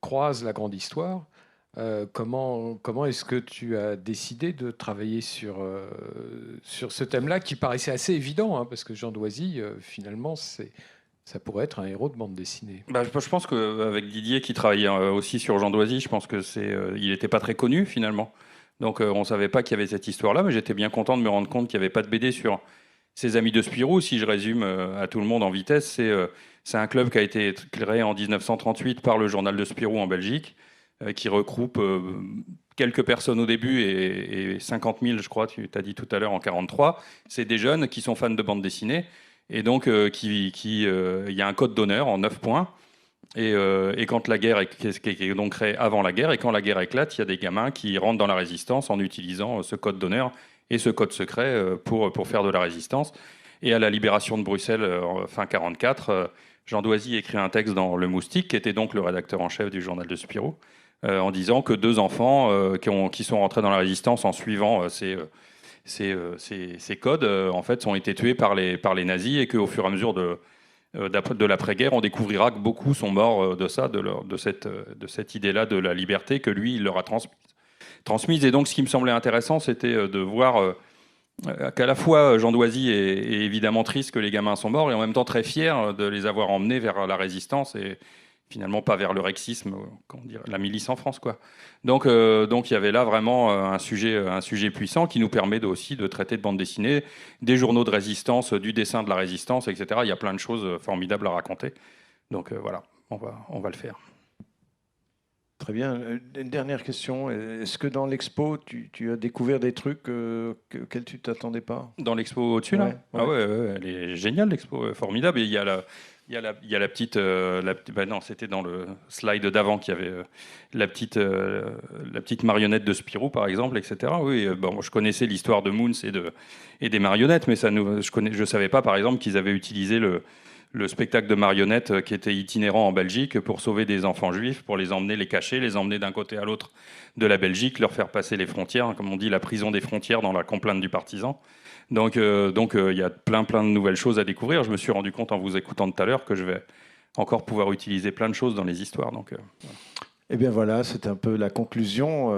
croise la grande histoire. Comment est-ce que tu as décidé de travailler sur ce thème-là, qui paraissait assez évident, hein, parce que Jean Doisy, finalement, ça pourrait être un héros de bande dessinée. Je pense qu'avec Didier, qui travaillait aussi sur Jean Doisy, je pense il n'était pas très connu finalement. Donc on ne savait pas qu'il y avait cette histoire-là, mais j'étais bien content de me rendre compte qu'il n'y avait pas de BD sur ses Amis de Spirou. Si je résume à tout le monde en vitesse, c'est un club qui a été créé en 1938 par le journal de Spirou en Belgique, qui regroupe quelques personnes au début et 50 000, je crois, tu t'as dit tout à l'heure, en 1943. C'est des jeunes qui sont fans de bande dessinée. Et donc, il y a un code d'honneur en 9 points. Et quand la guerre qui est donc créée avant la guerre, et quand la guerre éclate, il y a des gamins qui rentrent dans la résistance en utilisant ce code d'honneur et ce code secret pour faire de la résistance. Et à la libération de Bruxelles, fin 1944, Jean Doisy écrit un texte dans Le Moustique, qui était donc le rédacteur en chef du journal de Spirou, en disant que 2 enfants qui sont rentrés dans la résistance en suivant ces codes, en fait, ont été tués par les nazis, et qu'au fur et à mesure de l'après-guerre, on découvrira que beaucoup sont morts de ça, de cette idée-là de la liberté que lui, il leur a transmise. Et donc, ce qui me semblait intéressant, c'était de voir qu'à la fois Jean Doisy est évidemment triste que les gamins sont morts, et en même temps très fier de les avoir emmenés vers la résistance, et finalement pas vers le rexisme, la milice en France, quoi. Donc il y avait là vraiment un sujet puissant qui nous permet aussi de traiter de bande dessinée, des journaux de résistance, du dessin de la résistance, etc. Il y a plein de choses formidables à raconter. Donc voilà, on va le faire. Très bien. Une dernière question. Est-ce que dans l'expo, tu as découvert des trucs auxquels tu ne t'attendais pas? Dans l'expo au-dessus, là? Ah ouais, elle est géniale, l'expo, formidable. Et il y a la petite... non, c'était dans le slide d'avant qu'il y avait la petite marionnette de Spirou, par exemple, etc. Oui, je connaissais l'histoire de Moons et des marionnettes, mais je ne savais pas, par exemple, qu'ils avaient utilisé le spectacle de marionnettes qui était itinérant en Belgique pour sauver des enfants juifs, pour les emmener, les cacher, les emmener d'un côté à l'autre de la Belgique, leur faire passer les frontières, comme on dit, la prison des frontières dans la complainte du partisan. Donc il y a plein de nouvelles choses à découvrir. Je me suis rendu compte en vous écoutant tout à l'heure que je vais encore pouvoir utiliser plein de choses dans les histoires. Eh bien voilà, c'est un peu la conclusion.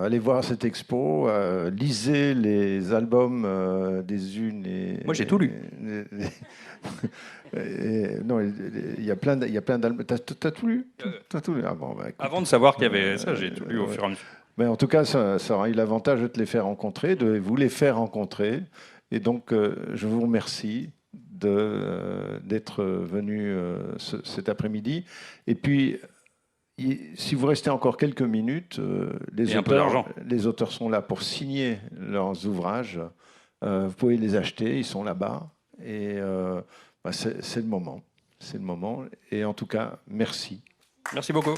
Allez voir cette expo, lisez les albums des unes et... Moi j'ai tout lu. Non, il y a plein d'albums. T'as tout lu? T'as tout lu. Ah bon, avant de savoir qu'il y avait ça, j'ai tout lu au fur et à mesure. Mais en tout cas, ça aura eu l'avantage de te les faire rencontrer, de vous les faire rencontrer. Et donc, je vous remercie d'être venu cet après-midi. Et puis, si vous restez encore quelques minutes, les auteurs sont là pour signer leurs ouvrages. Vous pouvez les acheter, ils sont là-bas. Et c'est le moment. C'est le moment. Et en tout cas, merci. Merci beaucoup.